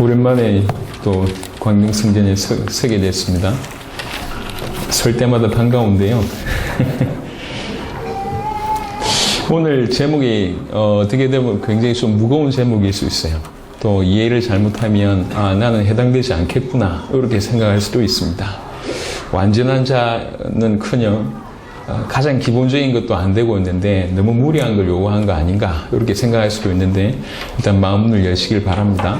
오랜만에 또 광명성전에 서게 됐습니다. 설 때마다 반가운데요. 오늘 제목이 어떻게 되면 굉장히 좀 무거운 제목일 수 있어요. 또 이해를 잘못하면 나는 해당되지 않겠구나 이렇게 생각할 수도 있습니다. 완전한 자는커녕 가장 기본적인 것도 안 되고 있는데 너무 무리한 걸 요구한 거 아닌가 이렇게 생각할 수도 있는데 일단 마음을 여시길 바랍니다.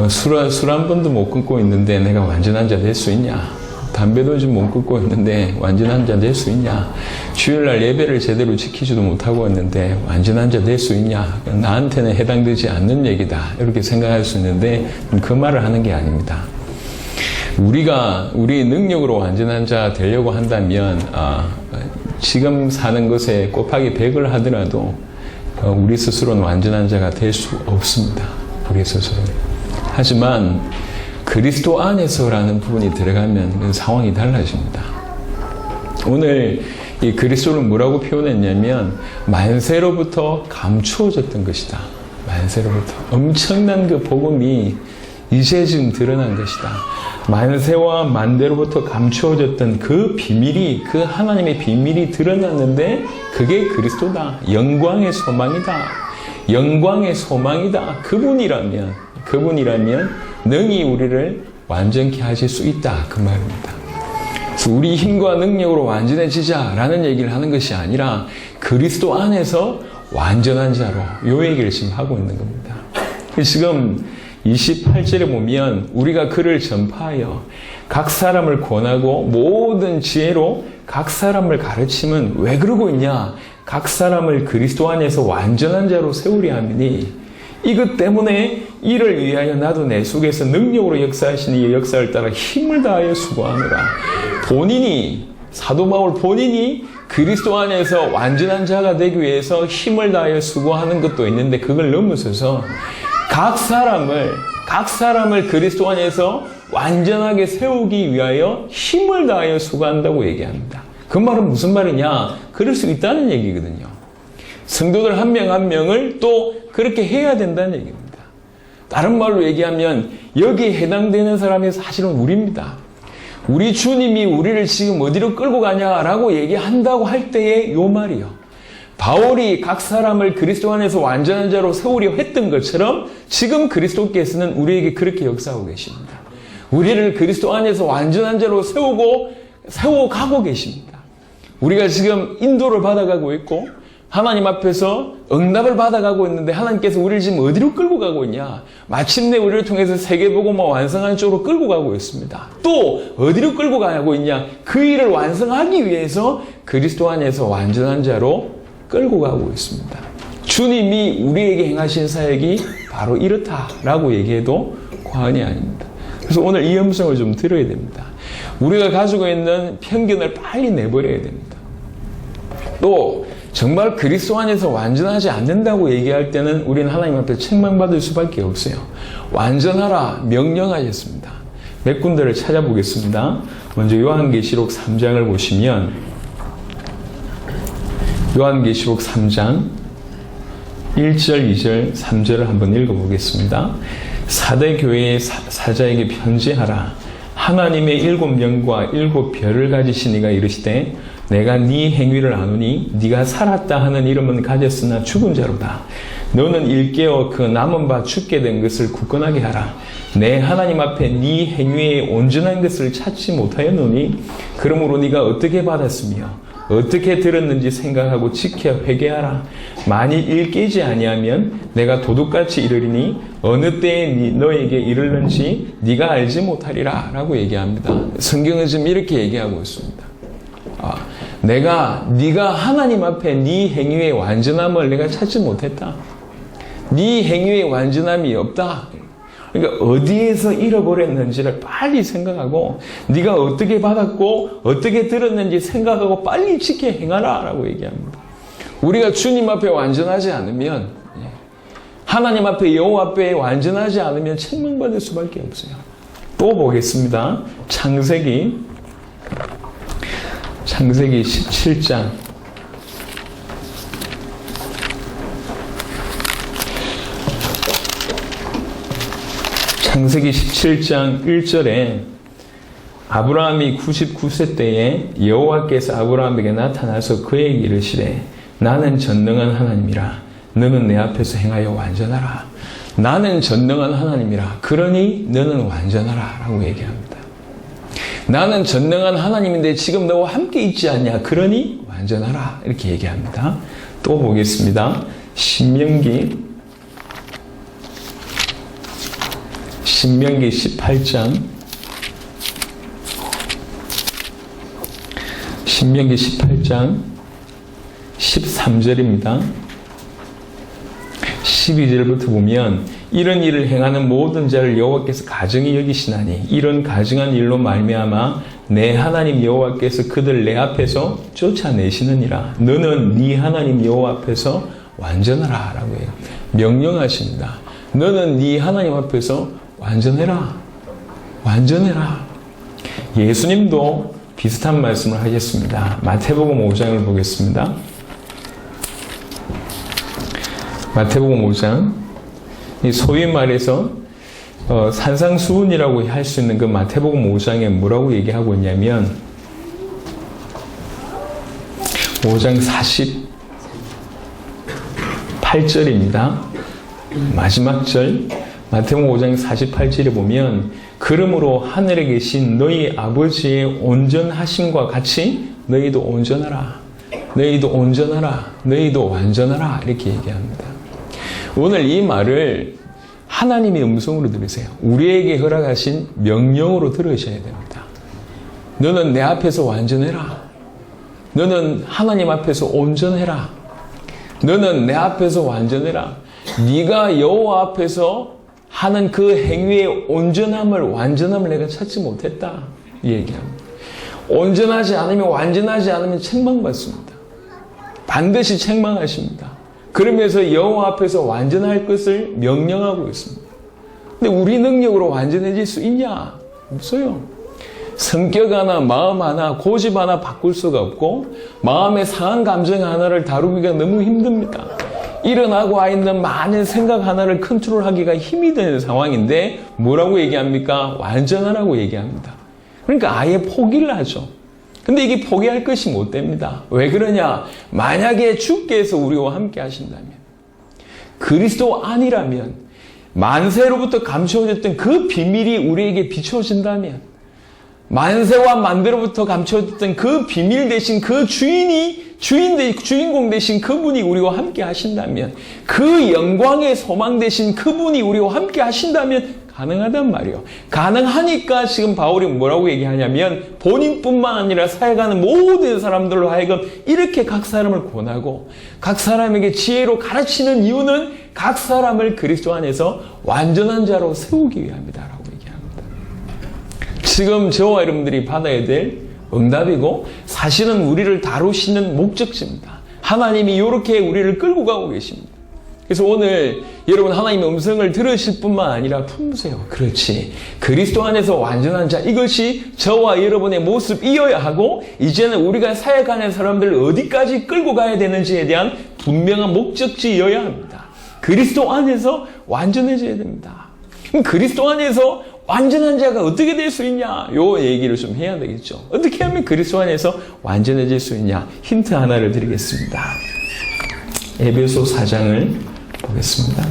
술 한 번도 못 끊고 있는데 내가 완전한 자 될 수 있냐? 담배도 좀 못 끊고 있는데 완전한 자 될 수 있냐? 주일날 예배를 제대로 지키지도 못하고 있는데 완전한 자 될 수 있냐? 나한테는 해당되지 않는 얘기다 이렇게 생각할 수 있는데 그 말을 하는 게 아닙니다. 우리가 우리 능력으로 완전한 자 되려고 한다면 지금 사는 것에 곱하기 100을 하더라도 우리 스스로는 완전한 자가 될 수 없습니다. 우리 스스로는. 하지만 그리스도 안에서라는 부분이 들어가면 그 상황이 달라집니다. 오늘 이 그리스도를 뭐라고 표현했냐면 만세로부터 감추어졌던 것이다. 만세로부터 엄청난 그 복음이 이제 지금 드러난 것이다. 만세와 만대로부터 감추어졌던 그 비밀이, 그 하나님의 비밀이 드러났는데 그게 그리스도다. 영광의 소망이다. 영광의 소망이다. 그분이라면 능히 우리를 완전케 하실 수 있다. 그 말입니다. 그래서 우리 힘과 능력으로 완전해지자라는 얘기를 하는 것이 아니라 그리스도 안에서 완전한 자로 이 얘기를 지금 하고 있는 겁니다. 지금 28절에 보면 우리가 그를 전파하여 각 사람을 권하고 모든 지혜로 각 사람을 가르치면 왜 그러고 있냐? 각 사람을 그리스도 안에서 완전한 자로 세우려 함이니 이것 때문에 이를 위하여 나도 내 속에서 능력으로 역사하시는 이 역사를 따라 힘을 다하여 수고하노라. 본인이 사도 바울 본인이 그리스도 안에서 완전한 자가 되기 위해서 힘을 다하여 수고하는 것도 있는데 그걸 넘어서서 각 사람을 그리스도 안에서 완전하게 세우기 위하여 힘을 다하여 수고한다고 얘기합니다. 그 말은 무슨 말이냐? 그럴 수 있다는 얘기거든요. 성도들 한 명 한 명을 또 그렇게 해야 된다는 얘기입니다. 다른 말로 얘기하면 여기에 해당되는 사람이 사실은 우리입니다. 우리 주님이 우리를 지금 어디로 끌고 가냐라고 얘기한다고 할 때의 요 말이요. 바울이 각 사람을 그리스도 안에서 완전한 자로 세우려 했던 것처럼 지금 그리스도께서는 우리에게 그렇게 역사하고 계십니다. 우리를 그리스도 안에서 완전한 자로 세워가고 계십니다. 우리가 지금 인도를 받아가고 있고 하나님 앞에서 응답을 받아가고 있는데 하나님께서 우리를 지금 어디로 끌고 가고 있냐? 마침내 우리를 통해서 세계복음화 완성하는 쪽으로 끌고 가고 있습니다. 또 어디로 끌고 가고 있냐? 그 일을 완성하기 위해서 그리스도 안에서 완전한 자로 끌고 가고 있습니다. 주님이 우리에게 행하신 사역이 바로 이렇다라고 얘기해도 과언이 아닙니다. 그래서 오늘 이 음성을 좀 들어야 됩니다. 우리가 가지고 있는 편견을 빨리 내버려야 됩니다. 또 정말 그리스도 안에서 완전하지 않는다고 얘기할 때는 우리는 하나님 앞에 책망받을 수밖에 없어요. 완전하라 명령하셨습니다. 몇 군데를 찾아보겠습니다. 먼저 요한계시록 3장을 보시면 요한계시록 3장 1절, 2절, 3절을 한번 읽어보겠습니다. 사대 교회의 사자에게 편지하라. 하나님의 7영과 7별을 가지신 이가 이르시되 내가 네 행위를 아노니 네가 살았다 하는 이름은 가졌으나 죽은 자로다. 너는 일깨어 그 남은 바 죽게 된 것을 굳건하게 하라. 내 하나님 앞에 네 행위의 온전한 것을 찾지 못하였노니 그러므로 네가 어떻게 받았으며 어떻게 들었는지 생각하고 지켜 회개하라. 만일 일깨지 아니하면 내가 도둑같이 이르리니 어느 때에 너에게 이르는지 네가 알지 못하리라 라고 얘기합니다. 성경은 지금 이렇게 얘기하고 있습니다. 네가 하나님 앞에 네 행위의 완전함을 내가 찾지 못했다. 네 행위의 완전함이 없다. 그러니까 어디에서 잃어버렸는지를 빨리 생각하고 네가 어떻게 받았고 어떻게 들었는지 생각하고 빨리 지켜 행하라 라고 얘기합니다. 우리가 주님 앞에 완전하지 않으면 하나님 앞에 여호와 앞에 완전하지 않으면 책망받을 수밖에 없어요. 또 보겠습니다. 창세기 17장 창세기 17장 1절에 아브라함이 99세 때에 여호와께서 아브라함에게 나타나서 그에게 이르시되 나는 전능한 하나님이라 너는 내 앞에서 행하여 완전하라. 나는 전능한 하나님이라 그러니 너는 완전하라 라고 얘기합니다. 나는 전능한 하나님인데 지금 너와 함께 있지 않냐 그러니 완전하라 이렇게 얘기합니다. 또 보겠습니다. 신명기 18장 신명기 18장 13절입니다. 12절부터 보면 이런 일을 행하는 모든 자를 여호와께서 가증히 여기시나니 이런 가증한 일로 말미암아 내 하나님 여호와께서 그들 내 앞에서 쫓아내시느니라. 너는 네 하나님 여호와 앞에서 완전하라 라고 해요. 명령하십니다. 너는 네 하나님 앞에서 완전해라. 완전해라. 예수님도 비슷한 말씀을 하셨습니다. 마태복음 5장을 보겠습니다. 마태복음 5장, 소위 말해서 산상수훈이라고 할 수 있는 그 마태복음 5장에 뭐라고 얘기하고 있냐면 5장 48절입니다. 마지막 절 마태복음 5장 48절에 보면 그러므로 하늘에 계신 너희 아버지의 온전하심과 같이 너희도 온전하라. 너희도 온전하라. 너희도 완전하라. 이렇게 얘기합니다. 오늘 이 말을 하나님의 음성으로 들으세요. 우리에게 허락하신 명령으로 들으셔야 됩니다. 너는 내 앞에서 완전해라. 너는 하나님 앞에서 온전해라. 너는 내 앞에서 완전해라. 네가 여호와 앞에서 하는 그 행위의 온전함을 완전함을 내가 찾지 못했다. 이 얘기합니다. 온전하지 않으면 완전하지 않으면 책망받습니다. 반드시 책망하십니다. 그러면서 여호와 앞에서 완전할 것을 명령하고 있습니다. 근데 우리 능력으로 완전해질 수 있냐? 없어요. 성격 하나, 마음 하나, 고집 하나 바꿀 수가 없고 마음의 상한 감정 하나를 다루기가 너무 힘듭니다. 일어나고 와 있는 많은 생각 하나를 컨트롤하기가 힘이 드는 상황인데 뭐라고 얘기합니까? 완전하라고 얘기합니다. 그러니까 아예 포기를 하죠. 근데 이게 포기할 것이 못 됩니다. 왜 그러냐? 만약에 주께서 우리와 함께 하신다면, 그리스도 아니라면, 만세로부터 감추어졌던 그 비밀이 우리에게 비춰진다면, 만세와 만대로부터 감추어졌던 그 비밀 대신 그 주인공 대신 그분이 우리와 함께 하신다면, 그 영광의 소망 대신 그분이 우리와 함께 하신다면 가능하단 말이에요. 가능하니까 지금 바울이 뭐라고 얘기하냐면 본인뿐만 아니라 사역하는 모든 사람들로 하여금 이렇게 각 사람을 권하고 각 사람에게 지혜로 가르치는 이유는 각 사람을 그리스도 안에서 완전한 자로 세우기 위함이다 라고 얘기합니다. 지금 저와 여러분들이 받아야 될 응답이고 사실은 우리를 다루시는 목적지입니다. 하나님이 이렇게 우리를 끌고 가고 계십니다. 그래서 오늘 여러분 하나님의 음성을 들으실 뿐만 아니라 품으세요. 그렇지. 그리스도 안에서 완전한 자, 이것이 저와 여러분의 모습이어야 하고 이제는 우리가 사역하는 사람들을 어디까지 끌고 가야 되는지에 대한 분명한 목적지여야 합니다. 그리스도 안에서 완전해져야 됩니다. 그럼 그리스도 안에서 완전한 자가 어떻게 될 수 있냐? 요 얘기를 좀 해야 되겠죠. 어떻게 하면 그리스도 안에서 완전해질 수 있냐? 힌트 하나를 드리겠습니다. 에베소 4장을 보겠습니다.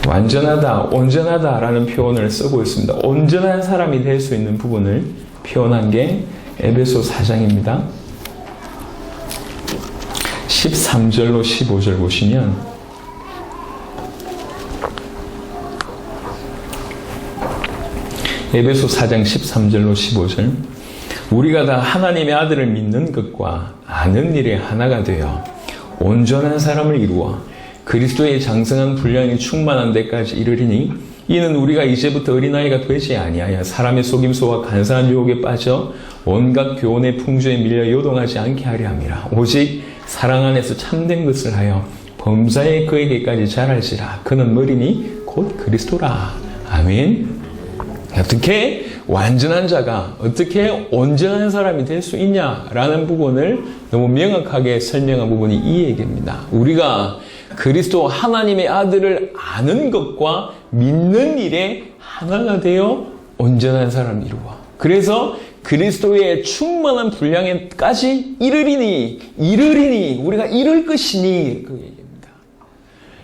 완전하다, 온전하다라는 표현을 쓰고 있습니다. 온전한 사람이 될 수 있는 부분을 표현한 게 에베소 4장입니다. 13절로 15절 보시면 에베소 4장 13절로 15절 우리가 다 하나님의 아들을 믿는 것과 아는 일에 하나가 되어 온전한 사람을 이루어 그리스도의 장성한 분량이 충만한 데까지 이르리니 이는 우리가 이제부터 어린아이가 되지 아니하여 사람의 속임수와 간사한 유혹에 빠져 온갖 교훈의 풍조에 밀려 요동하지 않게 하려 함이라. 오직 사랑 안에서 참된 것을 하여 범사에 그에게까지 자랄지라. 그는 머리니 곧 그리스도라. 아멘. 어떻게 완전한 자가 어떻게 온전한 사람이 될 수 있냐라는 부분을 너무 명확하게 설명한 부분이 이 얘기입니다. 우리가 그리스도 하나님의 아들을 아는 것과 믿는 일에 하나가 되어 온전한 사람을 이루어. 그래서 그리스도의 충만한 분량에까지 이르리니 우리가 이룰 것이니 그 얘기입니다.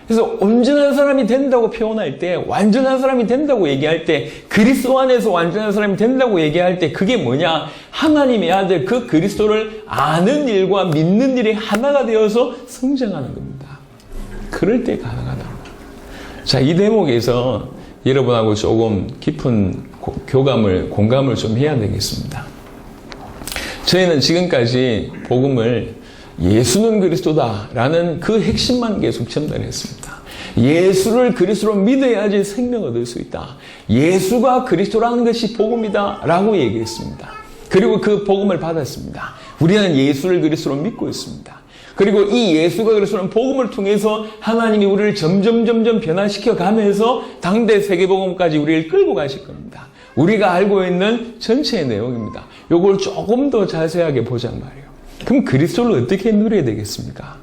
그래서 온전한 사람이 된다고 표현할 때, 완전한 사람이 된다고 얘기할 때, 그리스도 안에서 완전한 사람이 된다고 얘기할 때 그게 뭐냐? 하나님의 아들 그 그리스도를 아는 일과 믿는 일이 하나가 되어서 성장하는 겁니다. 그럴 때 가능하다. 자, 이 대목에서 여러분하고 조금 깊은 공감을 좀 해야 되겠습니다. 저희는 지금까지 복음을 예수는 그리스도다라는 그 핵심만 계속 전달했습니다. 예수를 그리스도로 믿어야지 생명을 얻을 수 있다. 예수가 그리스도라는 것이 복음이다라고 얘기했습니다. 그리고 그 복음을 받았습니다. 우리는 예수를 그리스도로 믿고 있습니다. 그리고 이 예수가 그리스도는 복음을 통해서 하나님이 우리를 점점 변화시켜 가면서 당대 세계복음까지 우리를 끌고 가실 겁니다. 우리가 알고 있는 전체의 내용입니다. 요걸 조금 더 자세하게 보자는 말이에요. 그럼 그리스도를 어떻게 누려야 되겠습니까?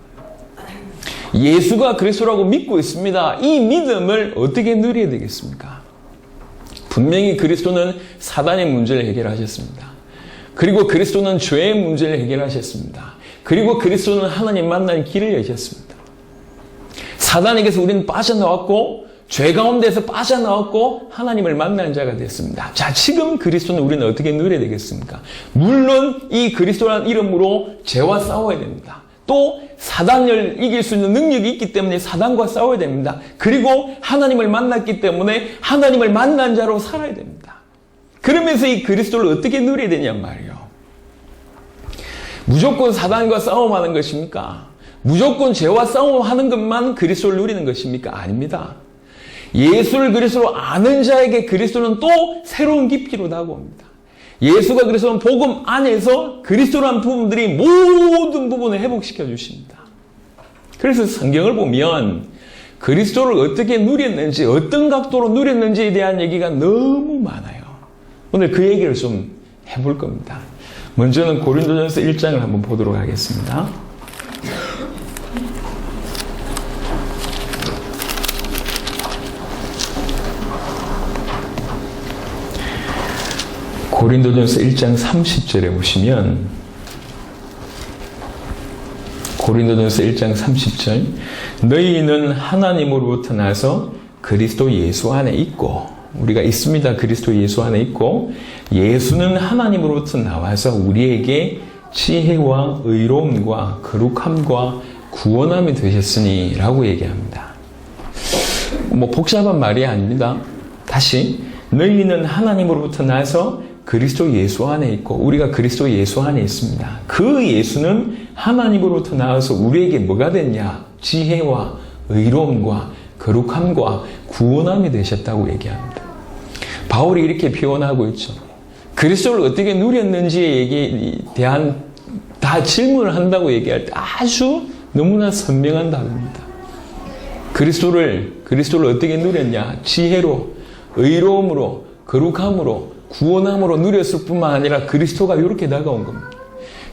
예수가 그리스도라고 믿고 있습니다. 이 믿음을 어떻게 누려야 되겠습니까? 분명히 그리스도는 사단의 문제를 해결하셨습니다. 그리고 그리스도는 죄의 문제를 해결하셨습니다. 그리고 그리스도는 하나님 만나는 길을 여셨습니다. 사단에게서 우리는 빠져나왔고 죄 가운데서 빠져나왔고 하나님을 만나는 자가 됐습니다. 자, 지금 그리스도는 우리는 어떻게 누려야 되겠습니까? 물론 이 그리스도라는 이름으로 죄와 싸워야 됩니다. 또 사단을 이길 수 있는 능력이 있기 때문에 사단과 싸워야 됩니다. 그리고 하나님을 만났기 때문에 하나님을 만난 자로 살아야 됩니다. 그러면서 이 그리스도를 어떻게 누려야 되냔 말이에요. 무조건 사단과 싸움하는 것입니까? 무조건 죄와 싸움하는 것만 그리스도를 누리는 것입니까? 아닙니다. 예수를 그리스도로 아는 자에게 그리스도는 또 새로운 깊이로 다가옵니다. 예수가 그리스도는 복음 안에서 그리스도라는 부분들이 모든 부분을 회복시켜 주십니다. 그래서 성경을 보면 그리스도를 어떻게 누렸는지, 어떤 각도로 누렸는지에 대한 얘기가 너무 많아요. 오늘 그 얘기를 좀 해볼 겁니다. 먼저는 고린도전서 1장을 한번 보도록 하겠습니다. 고린도전서 1장 30절에 보시면 고린도전서 1장 30절 너희는 하나님으로부터 나서 그리스도 예수 안에 있고 우리가 있습니다. 그리스도 예수 안에 있고 예수는 하나님으로부터 나와서 우리에게 지혜와 의로움과 거룩함과 구원함이 되셨으니 라고 얘기합니다. 복잡한 말이 아닙니다. 다시 너희는 하나님으로부터 나서 그리스도 예수 안에 있고 우리가 그리스도 예수 안에 있습니다. 그 예수는 하나님으로부터 나와서 우리에게 뭐가 됐냐? 지혜와 의로움과 거룩함과 구원함이 되셨다고 얘기합니다. 바울이 이렇게 표현하고 있죠. 그리스도를 어떻게 누렸는지에 얘기에 대한 다 질문을 한다고 얘기할 때 아주 너무나 선명한 답입니다. 그리스도를 어떻게 누렸냐? 지혜로, 의로움으로, 거룩함으로, 구원함으로 누렸을 뿐만 아니라 그리스도가 이렇게 다가온 겁니다.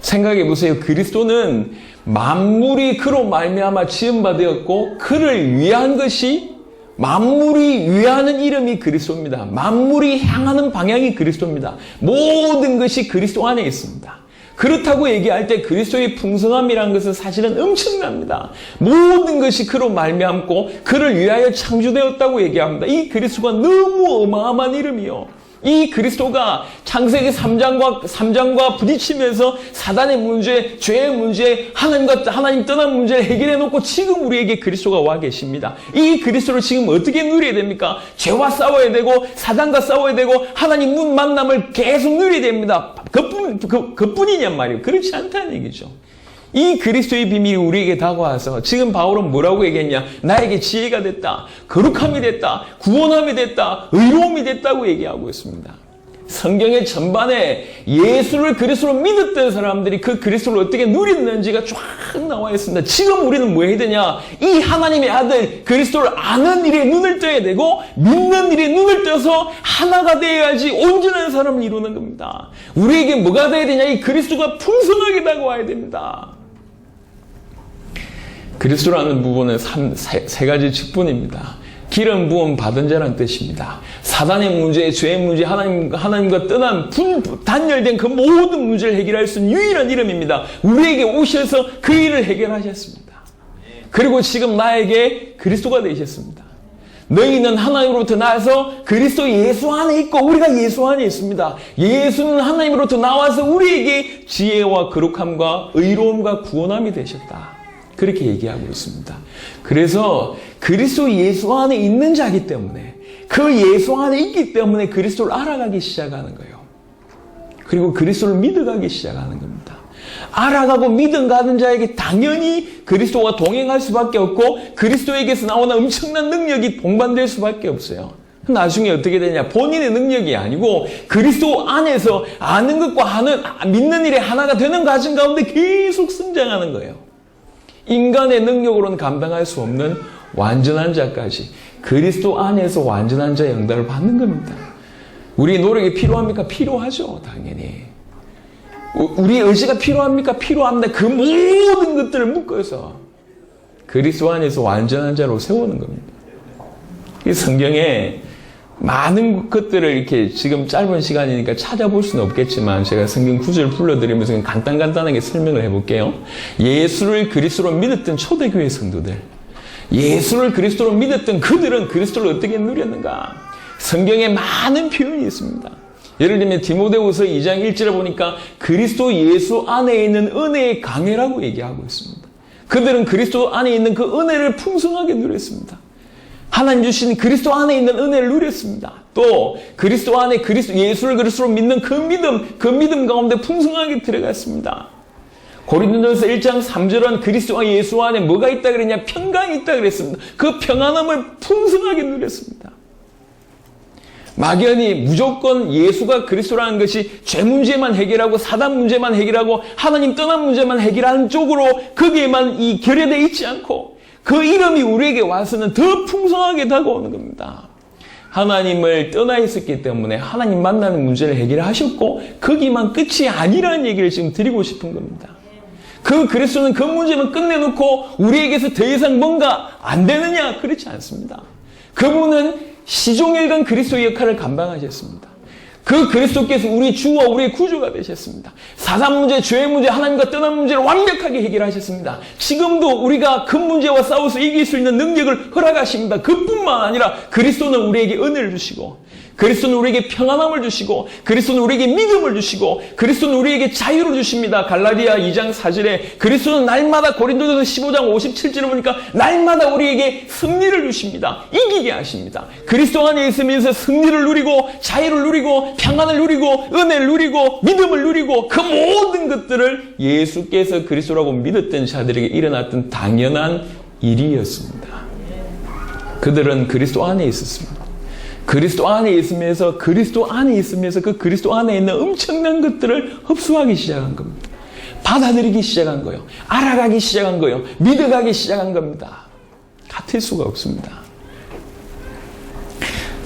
생각해 보세요. 그리스도는 만물이 그로 말미암아 지음바 되었고 그를 위한 것이 만물이 위하는 이름이 그리스도입니다. 만물이 향하는 방향이 그리스도입니다. 모든 것이 그리스도 안에 있습니다. 그렇다고 얘기할 때 그리스도의 풍성함이라는 것은 사실은 엄청납니다. 모든 것이 그로 말미암고 그를 위하여 창조되었다고 얘기합니다. 이 그리스도가 너무 어마어마한 이름이요. 이 그리스도가 창세기 3장과 부딪히면서 사단의 문제, 죄의 문제, 하나님 떠난 문제를 해결해 놓고 지금 우리에게 그리스도가 와 계십니다. 이 그리스도를 지금 어떻게 누려야 됩니까? 죄와 싸워야 되고 사단과 싸워야 되고 하나님 문 만남을 계속 누려야 됩니다. 그뿐이냔 말이에요. 그렇지 않다는 얘기죠. 이 그리스도의 비밀이 우리에게 다가와서 지금 바울은 뭐라고 얘기했냐? 나에게 지혜가 됐다, 거룩함이 됐다, 구원함이 됐다, 의로움이 됐다고 얘기하고 있습니다. 성경의 전반에 예수를 그리스도로 믿었던 사람들이 그 그리스도를 어떻게 누렸는지가 쫙 나와 있습니다. 지금 우리는 뭐 해야 되냐? 이 하나님의 아들 그리스도를 아는 일에 눈을 떠야 되고 믿는 일에 눈을 떠서 하나가 되어야지 온전한 사람을 이루는 겁니다. 우리에게 뭐가 돼야 되냐? 이 그리스도가 풍성하게 다가와야 됩니다. 그리스도라는 부분은 세 가지 직분입니다. 기름 부음 받은 자라는 뜻입니다. 사단의 문제, 죄의 문제, 하나님과 떠난 단열된 그 모든 문제를 해결할 수 있는 유일한 이름입니다. 우리에게 오셔서 그 일을 해결하셨습니다. 그리고 지금 나에게 그리스도가 되셨습니다. 너희는 하나님으로부터 나와서 그리스도 예수 안에 있고 우리가 예수 안에 있습니다. 예수는 하나님으로부터 나와서 우리에게 지혜와 거룩함과 의로움과 구원함이 되셨다. 그렇게 얘기하고 있습니다. 그래서 그리스도 예수 안에 있는 자이기 때문에 그 예수 안에 있기 때문에 그리스도를 알아가기 시작하는 거예요. 그리고 그리스도를 믿어가기 시작하는 겁니다. 알아가고 믿어가는 자에게 당연히 그리스도와 동행할 수밖에 없고 그리스도에게서 나오는 엄청난 능력이 동반될 수밖에 없어요. 나중에 어떻게 되냐? 본인의 능력이 아니고 그리스도 안에서 아는 것과 믿는 일이 하나가 되는 과정 가운데 계속 성장하는 거예요. 인간의 능력으로는 감당할 수 없는 완전한 자까지 그리스도 안에서 완전한 자의 응답을 받는 겁니다. 우리 노력이 필요합니까? 필요하죠. 당연히. 우리 의지가 필요합니까? 필요합니다. 그 모든 것들을 묶어서 그리스도 안에서 완전한 자로 세우는 겁니다. 이 성경에 많은 것들을 이렇게 지금 짧은 시간이니까 찾아볼 수는 없겠지만 제가 성경 구절을 불러드리면서 간단하게 설명을 해볼게요. 예수를 그리스도로 믿었던 초대교회 성도들, 예수를 그리스도로 믿었던 그들은 그리스도를 어떻게 누렸는가? 성경에 많은 표현이 있습니다. 예를 들면 디모데후서 2장 1절에 보니까 그리스도 예수 안에 있는 은혜의 강해라고 얘기하고 있습니다. 그들은 그리스도 안에 있는 그 은혜를 풍성하게 누렸습니다. 하나님 주신 그리스도 안에 있는 은혜를 누렸습니다. 또 그리스도 안에 예수를 그리스도로 믿는 그 믿음 가운데 풍성하게 들어갔습니다. 고린도전서 1장 3절은 그리스도와 예수 안에 뭐가 있다 그랬냐? 평강이 있다 그랬습니다. 그 평안함을 풍성하게 누렸습니다. 막연히 무조건 예수가 그리스도라는 것이 죄 문제만 해결하고 사단 문제만 해결하고 하나님 떠난 문제만 해결하는 쪽으로 거기에만 결여되어 있지 않고 그 이름이 우리에게 와서는 더 풍성하게 다가오는 겁니다. 하나님을 떠나 있었기 때문에 하나님 만나는 문제를 해결하셨고 거기만 끝이 아니라는 얘기를 지금 드리고 싶은 겁니다. 그리스도는 그 문제만 끝내놓고 우리에게서 더 이상 뭔가 안 되느냐? 그렇지 않습니다. 그분은 시종일관 그리스도의 역할을 감당하셨습니다. 그 그리스도께서 우리 주와 우리의 구주가 되셨습니다. 사단 문제, 죄의 문제, 하나님과 떠난 문제를 완벽하게 해결하셨습니다. 지금도 우리가 그 문제와 싸워서 이길 수 있는 능력을 허락하십니다. 그뿐만 아니라 그리스도는 우리에게 은혜를 주시고 그리스도는 우리에게 평안함을 주시고 그리스도는 우리에게 믿음을 주시고 그리스도는 우리에게 자유를 주십니다. 갈라디아 2장 4절에 그리스도는 날마다 고린도전서 15장 57절에 보니까 날마다 우리에게 승리를 주십니다. 이기게 하십니다. 그리스도 안에 있으면서 승리를 누리고 자유를 누리고 평안을 누리고 은혜를 누리고 믿음을 누리고 그 모든 것들을 예수께서 그리스도라고 믿었던 자들에게 일어났던 당연한 일이었습니다. 그들은 그리스도 안에 있었습니다. 그리스도 안에 있으면서 그 그리스도 안에 있는 엄청난 것들을 흡수하기 시작한 겁니다. 받아들이기 시작한 거예요. 알아가기 시작한 거예요. 믿어가기 시작한 겁니다. 같을 수가 없습니다.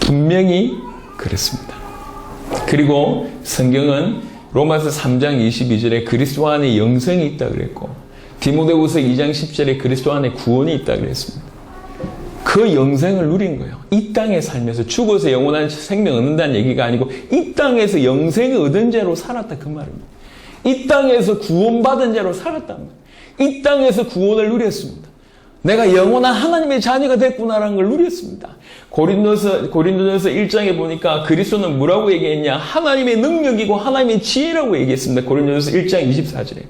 분명히 그렇습니다. 그리고 성경은 로마서 3장 22절에 그리스도 안에 영생이 있다 그랬고 디모데후서 2장 10절에 그리스도 안에 구원이 있다 그랬습니다. 그 영생을 누린 거예요. 이 땅에 살면서 죽어서 영원한 생명 얻는다는 얘기가 아니고 이 땅에서 영생을 얻은 자로 살았다 그 말입니다. 이 땅에서 구원받은 자로 살았다는 거예요. 이 땅에서 구원을 누렸습니다. 내가 영원한 하나님의 자녀가 됐구나라는 걸 누렸습니다. 고린도전서 1장에 보니까 그리스도는 뭐라고 얘기했냐? 하나님의 능력이고 하나님의 지혜라고 얘기했습니다. 고린도전서 1장 24절에.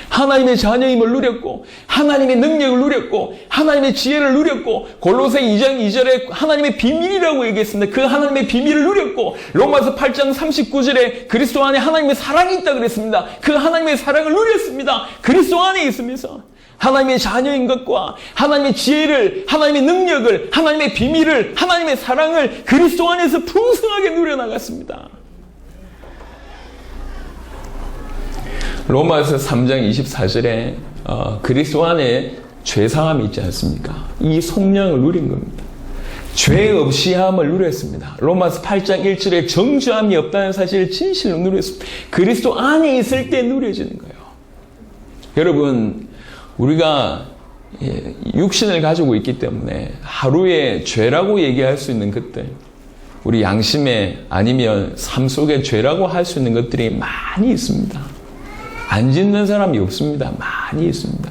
하나님의 자녀임을 누렸고 하나님의 능력을 누렸고 하나님의 지혜를 누렸고 골로새 2장 2절에 하나님의 비밀이라고 얘기했습니다. 그 하나님의 비밀을 누렸고 로마서 8장 39절에 그리스도 안에 하나님의 사랑이 있다 그랬습니다. 그 하나님의 사랑을 누렸습니다. 그리스도 안에 있으면서 하나님의 자녀인 것과 하나님의 지혜를, 하나님의 능력을, 하나님의 비밀을, 하나님의 사랑을 그리스도 안에서 풍성하게 누려나갔습니다. 로마서 3장 24절에 그리스도 안에 죄사함이 있지 않습니까? 이 속량을 누린 겁니다. 죄 없이 함을 누렸습니다. 로마서 8장 1절에 정죄함이 없다는 사실을 진실로 누렸습니다. 그리스도 안에 있을 때 누려지는 거예요. 여러분, 우리가 육신을 가지고 있기 때문에 하루에 죄라고 얘기할 수 있는 것들, 우리 양심에 아니면 삶 속에 죄라고 할 수 있는 것들이 많이 있습니다. 안 짓는 사람이 없습니다. 많이 있습니다.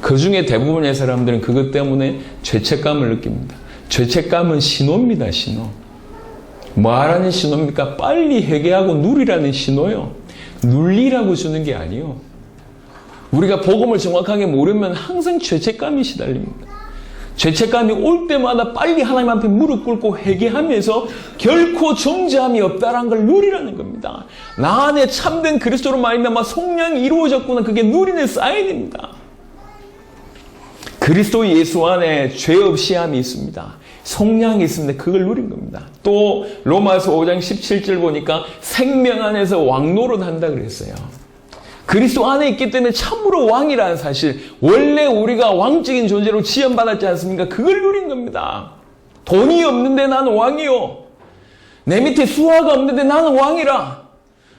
그 중에 대부분의 사람들은 그것 때문에 죄책감을 느낍니다. 죄책감은 신호입니다. 신호. 뭐 하라는 신호입니까? 빨리 회개하고 누리라는 신호요. 눌리라고 주는 게 아니요. 우리가 복음을 정확하게 모르면 항상 죄책감이 시달립니다. 죄책감이 올 때마다 빨리 하나님 앞에 무릎 꿇고 회개하면서 결코 정죄함이 없다라는 걸 누리라는 겁니다. 나 안에 참된 그리스도로 말미암아 속량이 이루어졌구나. 그게 누리는 사인입니다. 그리스도 예수 안에 죄 없이 함이 있습니다. 속량이 있습니다. 그걸 누린 겁니다. 또 로마서 5장 17절 보니까 생명 안에서 왕노릇 한다 그랬어요. 그리스도 안에 있기 때문에 참으로 왕이라는 사실, 원래 우리가 왕적인 존재로 지원받았지 않습니까? 그걸 누린 겁니다. 돈이 없는데 나는 왕이요. 내 밑에 수하가 없는데 나는 왕이라.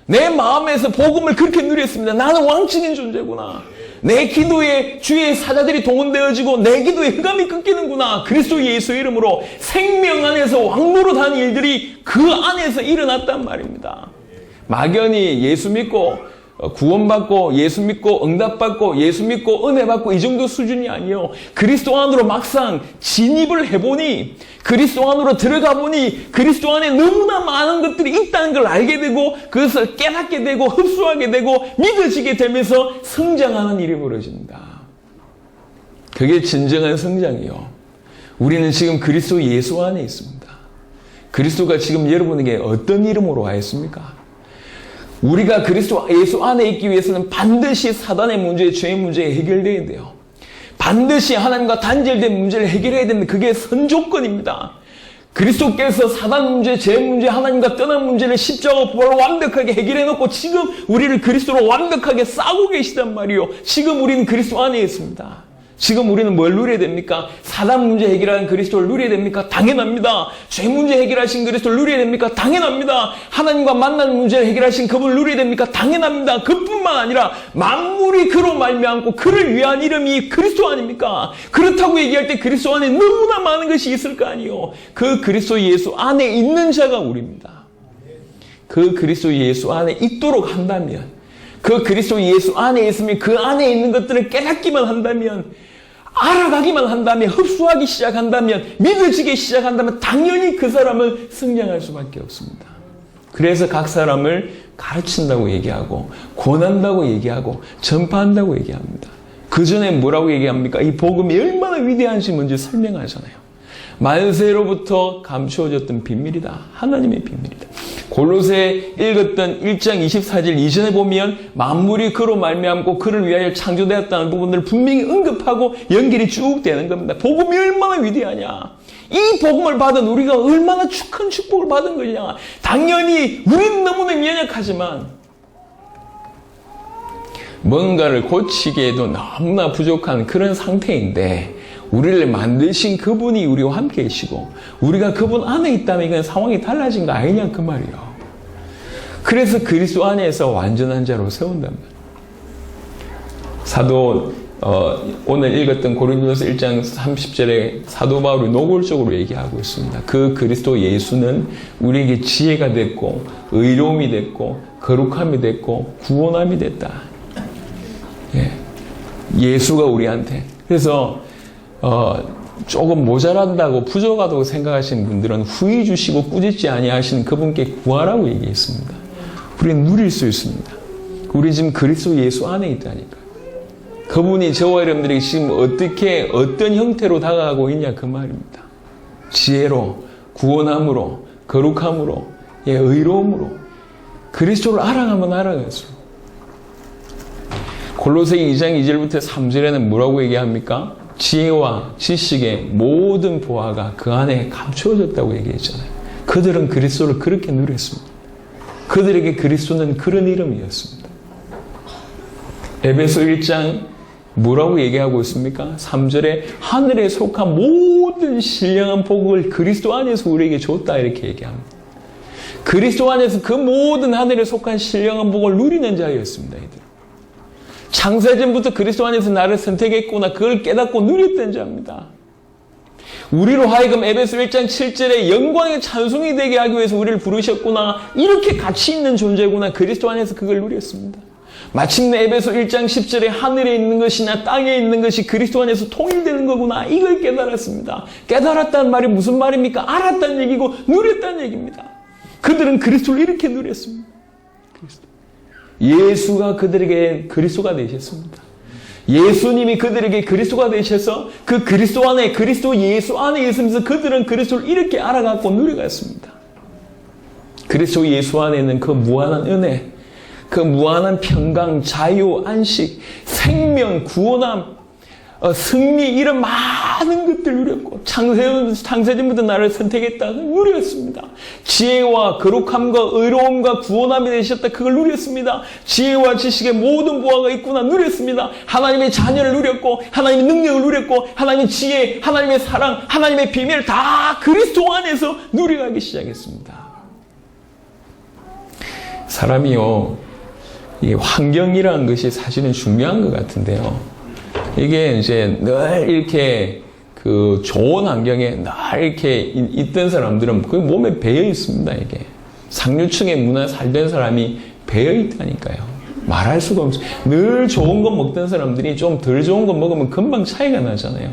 내 마음에서 복음을 그렇게 누렸습니다. 나는 왕적인 존재구나. 내 기도에 주의 사자들이 동원되어지고 내 기도에 흑암이 끊기는구나. 그리스도 예수 이름으로 생명 안에서 왕노릇하는 일들이 그 안에서 일어났단 말입니다. 막연히 예수 믿고 구원받고 예수 믿고 응답받고 예수 믿고 은혜받고 이 정도 수준이 아니요. 그리스도 안으로 막상 진입을 해보니, 그리스도 안으로 들어가 보니 그리스도 안에 너무나 많은 것들이 있다는 걸 알게 되고 그것을 깨닫게 되고 흡수하게 되고 믿어지게 되면서 성장하는 일이 벌어집니다. 그게 진정한 성장이요. 우리는 지금 그리스도 예수 안에 있습니다. 그리스도가 지금 여러분에게 어떤 이름으로 하였습니까? 우리가 그리스도 예수 안에 있기 위해서는 반드시 사단의 문제, 죄의 문제가 해결돼야 돼요. 반드시 하나님과 단절된 문제를 해결해야 됩니다. 그게 선조건입니다. 그리스도께서 사단 문제, 죄 문제, 하나님과 떠난 문제를 십자가 부활로 완벽하게 해결해놓고 지금 우리를 그리스도로 완벽하게 싸고 계시단 말이요. 지금 우리는 그리스도 안에 있습니다. 지금 우리는 뭘 누려야 됩니까? 사단 문제 해결하는 그리스도를 누려야 됩니까? 당연합니다. 죄 문제 해결하신 그리스도를 누려야 됩니까? 당연합니다. 하나님과 만나는 문제를 해결하신 그분을 누려야 됩니까? 당연합니다. 그뿐만 아니라 만물이 그로 말미암고 그를 위한 이름이 그리스도 아닙니까? 그렇다고 얘기할 때 그리스도 안에 너무나 많은 것이 있을 거 아니에요. 그 그리스도 예수 안에 있는 자가 우리입니다. 그 그리스도 예수 안에 있도록 한다면, 그 그리스도 예수 안에 있으면 그 안에 있는 것들을 깨닫기만 한다면, 알아가기만 한다면, 흡수하기 시작한다면, 믿어지기 시작한다면 당연히 그 사람은 성장할 수밖에 없습니다. 그래서 각 사람을 가르친다고 얘기하고 권한다고 얘기하고 전파한다고 얘기합니다. 그 전에 뭐라고 얘기합니까? 이 복음이 얼마나 위대한지 먼저 설명하잖아요. 만세로부터 감추어졌던 비밀이다. 하나님의 비밀이다. 골로새 읽었던 1장 24절 이전에 보면 만물이 그로 말미암고 그를 위하여 창조되었다는 부분들을 분명히 언급하고 연결이 쭉 되는 겁니다. 복음이 얼마나 위대하냐. 이 복음을 받은 우리가 얼마나 큰 축복을 받은 거냐. 당연히 우리는 너무나 연약하지만 뭔가를 고치기에도 너무나 부족한 그런 상태인데, 우리를 만드신 그분이 우리와 함께 계시고 우리가 그분 안에 있다면 이건 상황이 달라진 거 아니냐 그 말이에요. 그래서 그리스도 안에서 완전한 자로 세운단 말이에요. 사도 오늘 읽었던 고린도서 1장 30절에 사도 바울이 노골적으로 얘기하고 있습니다. 그 그리스도 예수는 우리에게 지혜가 됐고 의로움이 됐고 거룩함이 됐고 구원함이 됐다. 예수가 우리한테. 그래서 조금 모자란다고 부족하다고 생각하시는 분들은 후히 주시고 꾸짖지 아니하시는 그분께 구하라고 얘기했습니다. 우리는 누릴 수 있습니다. 우리 지금 그리스도 예수 안에 있다니까. 그분이 저와 여러분들에게 지금 어떤 형태로 다가가고 있냐 그 말입니다. 지혜로, 구원함으로, 거룩함으로, 의로움으로 그리스도를 알아가면 알아갈수록. 골로새기 2장 2절부터 3절에는 뭐라고 얘기합니까? 지혜와 지식의 모든 보화가 그 안에 감추어졌다고 얘기했잖아요. 그들은 그리스도를 그렇게 누렸습니다. 그들에게 그리스도는 그런 이름이었습니다. 에베소 1장 뭐라고 얘기하고 있습니까? 3절에 하늘에 속한 모든 신령한 복을 그리스도 안에서 우리에게 줬다 이렇게 얘기합니다. 그리스도 안에서 그 모든 하늘에 속한 신령한 복을 누리는 자였습니다. 이들. 창세전부터 그리스도 안에서 나를 선택했구나. 그걸 깨닫고 누렸던 자입니다. 우리로 하여금 에베소 1장 7절에 영광의 찬송이 되게 하기 위해서 우리를 부르셨구나. 이렇게 가치 있는 존재구나. 그리스도 안에서 그걸 누렸습니다. 마침내 에베소 1장 10절에 하늘에 있는 것이나 땅에 있는 것이 그리스도 안에서 통일되는 거구나. 이걸 깨달았습니다. 깨달았다는 말이 무슨 말입니까? 알았다는 얘기고 누렸다는 얘기입니다. 그들은 그리스도를 이렇게 누렸습니다. 예수가 그들에게 그리스도가 되셨습니다. 예수님이 그들에게 그리스도가 되셔서 그 그리스도 안에, 그리스도 예수 안에 있으면서 그들은 그리스도를 이렇게 알아갖고 누려갔습니다. 그리스도 예수 안에 있는 그 무한한 은혜, 그 무한한 평강, 자유, 안식, 생명, 구원함, 승리, 이런 많은 것들 누렸고, 창세전부터 나를 선택했다. 누렸습니다. 지혜와 거룩함과 의로움과 구원함이 되셨다. 그걸 누렸습니다. 지혜와 지식의 모든 보화가 있구나. 누렸습니다. 하나님의 자녀를 누렸고, 하나님의 능력을 누렸고, 하나님의 지혜, 하나님의 사랑, 하나님의 비밀을 다 그리스도 안에서 누려가기 시작했습니다. 사람이요, 이 환경이라는 것이 사실은 중요한 것 같은데요. 이게 이제 늘 이렇게 그 좋은 환경에 늘 이렇게 있던 사람들은 그 몸에 배어 있습니다. 이게 상류층의 문화에 살던 사람이 배어 있다니까요. 말할 수가 없어요. 늘 좋은 거 먹던 사람들이 좀 덜 좋은 거 먹으면 금방 차이가 나잖아요.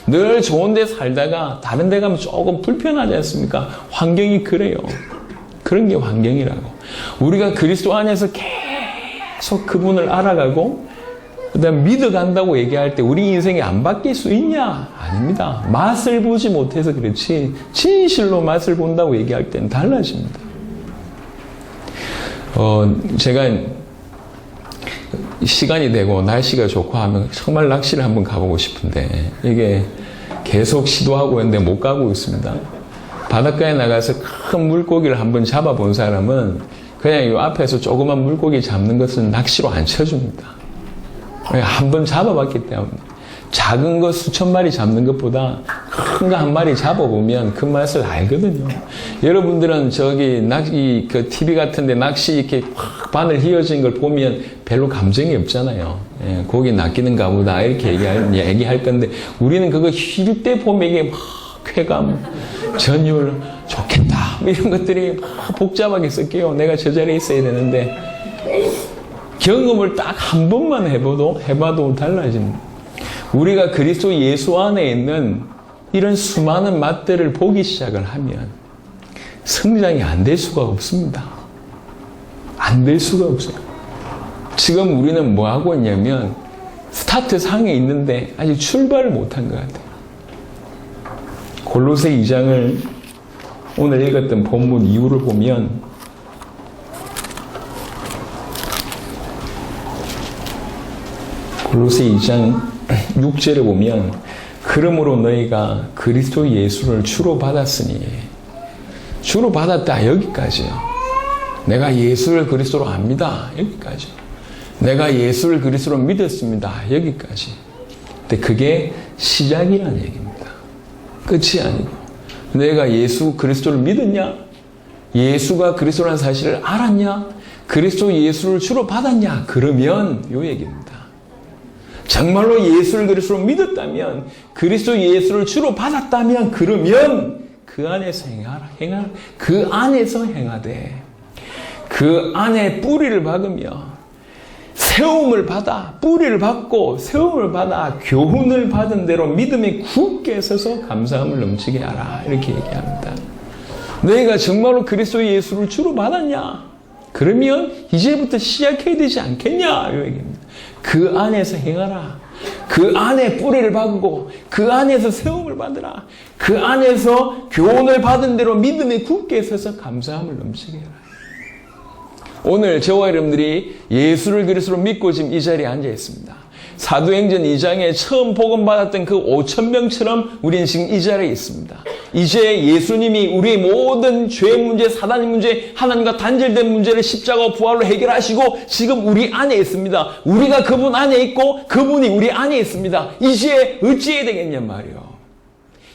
늘 좋은 데 살다가 다른 데 가면 조금 불편하지 않습니까? 환경이 그래요. 그런 게 환경이라고. 우리가 그리스도 안에서 계속 그분을 알아가고 그다음 믿어간다고 얘기할 때 우리 인생이 안 바뀔 수 있냐? 아닙니다. 맛을 보지 못해서 그렇지 진실로 맛을 본다고 얘기할 때는 달라집니다. 제가 시간이 되고 날씨가 좋고 하면 정말 낚시를 한번 가보고 싶은데 이게 계속 시도하고 있는데 못 가고 있습니다. 바닷가에 나가서 큰 물고기를 한번 잡아본 사람은 그냥 이 앞에서 조그만 물고기 잡는 것은 낚시로 안 쳐줍니다. 한번 잡아봤기 때문에 작은 거 수천 마리 잡는 것보다 큰 거 한 마리 잡아보면 그 맛을 알거든요. 여러분들은 저기 낚시 그 TV 같은데 낚시 이렇게 확 바늘 휘어진 걸 보면 별로 감정이 없잖아요. 예, 고기 낚이는가 보다 이렇게 얘기할 건데 우리는 그거 휠 때 보면 이게 막 쾌감, 전율, 좋겠다 이런 것들이 막 복잡하게 섞여요. 내가 저 자리에 있어야 되는데 경험을 딱 한 번만 해봐도 달라집니다. 우리가 그리스도 예수 안에 있는 이런 수많은 맛들을 보기 시작을 하면 성장이 안 될 수가 없습니다. 안 될 수가 없어요. 지금 우리는 뭐 하고 있냐면 스타트 상에 있는데 아직 출발을 못한 것 같아요. 골로새 2장을 오늘 읽었던 본문 이유를 보면 골로새 2장 6절에 보면 그러므로 너희가 그리스도 예수를 주로 받았으니 주로 받았다 여기까지요. 내가 예수를 그리스도로 압니다. 여기까지. 내가 예수를 그리스도로 믿었습니다. 여기까지. 근데 그게 시작이라는 얘기입니다. 끝이 아니고 내가 예수 그리스도를 믿었냐? 예수가 그리스도라는 사실을 알았냐? 그리스도 예수를 주로 받았냐? 그러면 요 얘기입니다. 정말로 예수를 그리스도로 믿었다면 그리스도 예수를 주로 받았다면 그러면 그 안에서 행하라. 그 안에서 행하되 그 안에 뿌리를 박으며 세움을 받아 뿌리를 받고 세움을 받아 교훈을 받은 대로 믿음에 굳게 서서 감사함을 넘치게 하라. 이렇게 얘기합니다. 너희가 정말로 그리스도 예수를 주로 받았냐? 그러면 이제부터 시작해야 되지 않겠냐? 이 얘기입니다. 그 안에서 행하라. 그 안에 뿌리를 박고 그 안에서 세움을 받으라. 그 안에서 교훈을 받은 대로 믿음에 굳게 서서 감사함을 넘치게 해라. 오늘 저와 여러분들이 예수를 그리스도로 믿고 지금 이 자리에 앉아 있습니다. 사도행전 2장에 처음 복음받았던 그 5,000명처럼 우리는 지금 이 자리에 있습니다. 이제 예수님이 우리의 모든 죄 문제, 사단의 문제, 하나님과 단절된 문제를 십자가와 부활로 해결하시고 지금 우리 안에 있습니다. 우리가 그분 안에 있고 그분이 우리 안에 있습니다. 이제 어찌해야 되겠냐 말이요.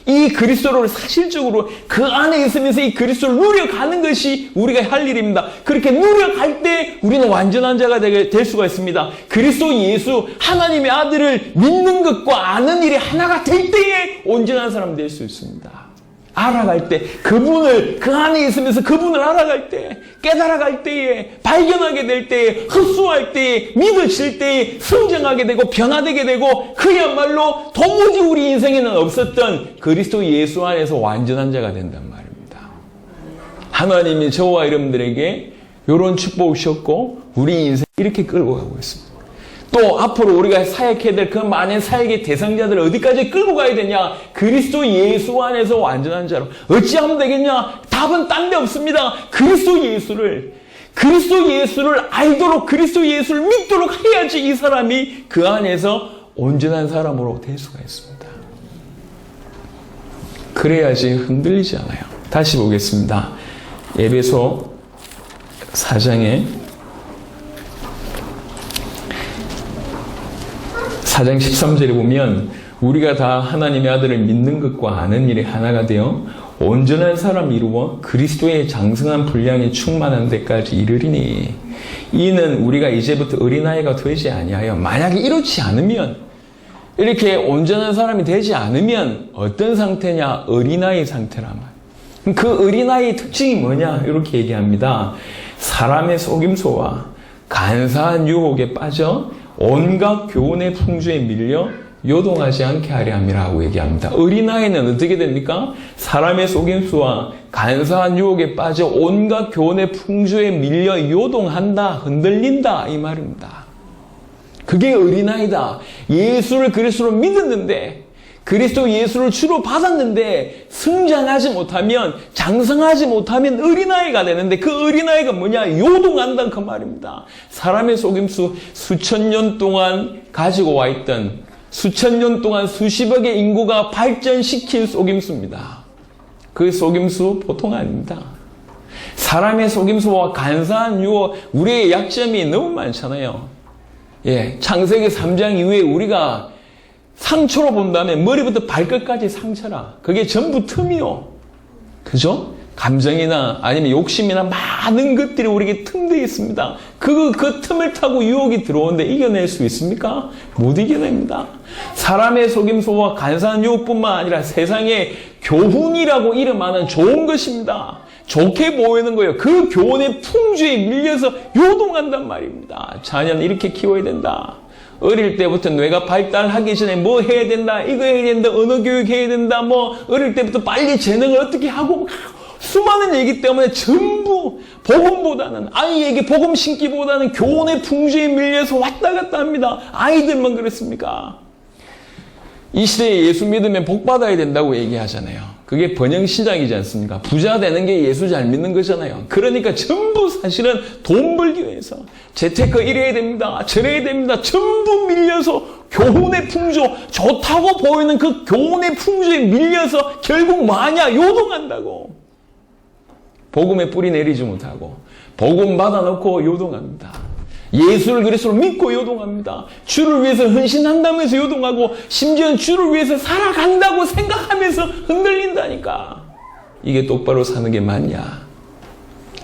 이 그리스도를 사실적으로 그 안에 있으면서 이 그리스도를 누려가는 것이 우리가 할 일입니다. 그렇게 누려갈 때 우리는 완전한 자가 될 수가 있습니다. 그리스도 예수 하나님의 아들을 믿는 것과 아는 일이 하나가 될 때에 온전한 사람 될 수 있습니다. 알아갈 때, 그분을 그 안에 있으면서 그분을 알아갈 때, 깨달아갈 때에, 발견하게 될 때에, 흡수할 때에, 믿어질 때에 성장하게 되고 변화되게 되고 그야말로 도무지 우리 인생에는 없었던 그리스도 예수 안에서 완전한 자가 된단 말입니다. 하나님이 저와 여러분들에게 이런 축복을 주셨고 우리 인생 이렇게 끌고 가고 있습니다. 또 앞으로 우리가 사역해야 될 그 많은 사역의 대상자들을 어디까지 끌고 가야 되냐? 그리스도 예수 안에서 완전한 자로. 어찌하면 되겠냐? 답은 딴 데 없습니다. 그리스도 예수를 알도록 그리스도 예수를 믿도록 해야지 이 사람이 그 안에서 온전한 사람으로 될 수가 있습니다. 그래야지 흔들리지 않아요. 다시 보겠습니다. 에베소 4장 13절에 보면 우리가 다 하나님의 아들을 믿는 것과 아는 일이 하나가 되어 온전한 사람 이루어 그리스도의 장성한 분량이 충만한 데까지 이르리니 이는 우리가 이제부터 어린아이가 되지 아니하여 만약에 이렇지 않으면 이렇게 온전한 사람이 되지 않으면 어떤 상태냐? 어린아이 상태란 말이에요. 그 어린아이의 특징이 뭐냐? 이렇게 얘기합니다. 사람의 속임수와 간사한 유혹에 빠져 온갖 교훈의 풍조에 밀려 요동하지 않게 하려 함이라고 얘기합니다. 어린아이는 어떻게 됩니까? 사람의 속임수와 간사한 유혹에 빠져 온갖 교훈의 풍조에 밀려 요동한다, 흔들린다 이 말입니다. 그게 어린아이다. 예수를 그리스도로 믿었는데 그리스도 예수를 주로 받았는데 성장하지 못하면 장성하지 못하면 어린아이가 되는데 그 어린아이가 뭐냐? 요동한다는 그 말입니다. 사람의 속임수 수천 년 동안 가지고 와 있던 수천 년 동안 수십억의 인구가 발전시킨 속임수입니다. 그 속임수 보통 아닙니다. 사람의 속임수와 간사한 유혹, 우리의 약점이 너무 많잖아요. 창세기 3장 이후에 우리가 상처로 본다면 머리부터 발끝까지 상처라. 그게 전부 틈이요. 그죠? 감정이나 아니면 욕심이나 많은 것들이 우리에게 틈되어 있습니다. 그 틈을 타고 유혹이 들어오는데 이겨낼 수 있습니까? 못 이겨냅니다. 사람의 속임수와 간사한 유혹뿐만 아니라 세상에 교훈이라고 이름하는 좋은 것입니다. 좋게 보이는 거예요. 그 교훈의 풍조에 밀려서 요동한단 말입니다. 자녀는 이렇게 키워야 된다. 어릴 때부터 뇌가 발달하기 전에 뭐 해야 된다, 이거 해야 된다, 언어 교육 해야 된다, 어릴 때부터 빨리 재능을 어떻게 하고, 수많은 얘기 때문에 전부 복음보다는, 아이에게 복음 신기보다는 교훈의 풍조에 밀려서 왔다 갔다 합니다. 아이들만 그렇습니까? 이 시대에 예수 믿으면 복 받아야 된다고 얘기하잖아요. 그게 번영시장이지 않습니까? 부자 되는 게 예수 잘 믿는 거잖아요. 그러니까 전부 사실은 돈 벌기 위해서 재테크 이래야 됩니다. 저래야 됩니다. 전부 밀려서 교훈의 풍조, 좋다고 보이는 그 교훈의 풍조에 밀려서 결국 뭐하냐? 요동한다고. 복음에 뿌리 내리지 못하고 복음 받아놓고 요동합니다. 예수를 그리스도로 믿고 요동합니다. 주를 위해서 헌신한다면서 요동하고 심지어는 주를 위해서 살아간다고 생각하면서 흔들린다니까. 이게 똑바로 사는 게 맞냐?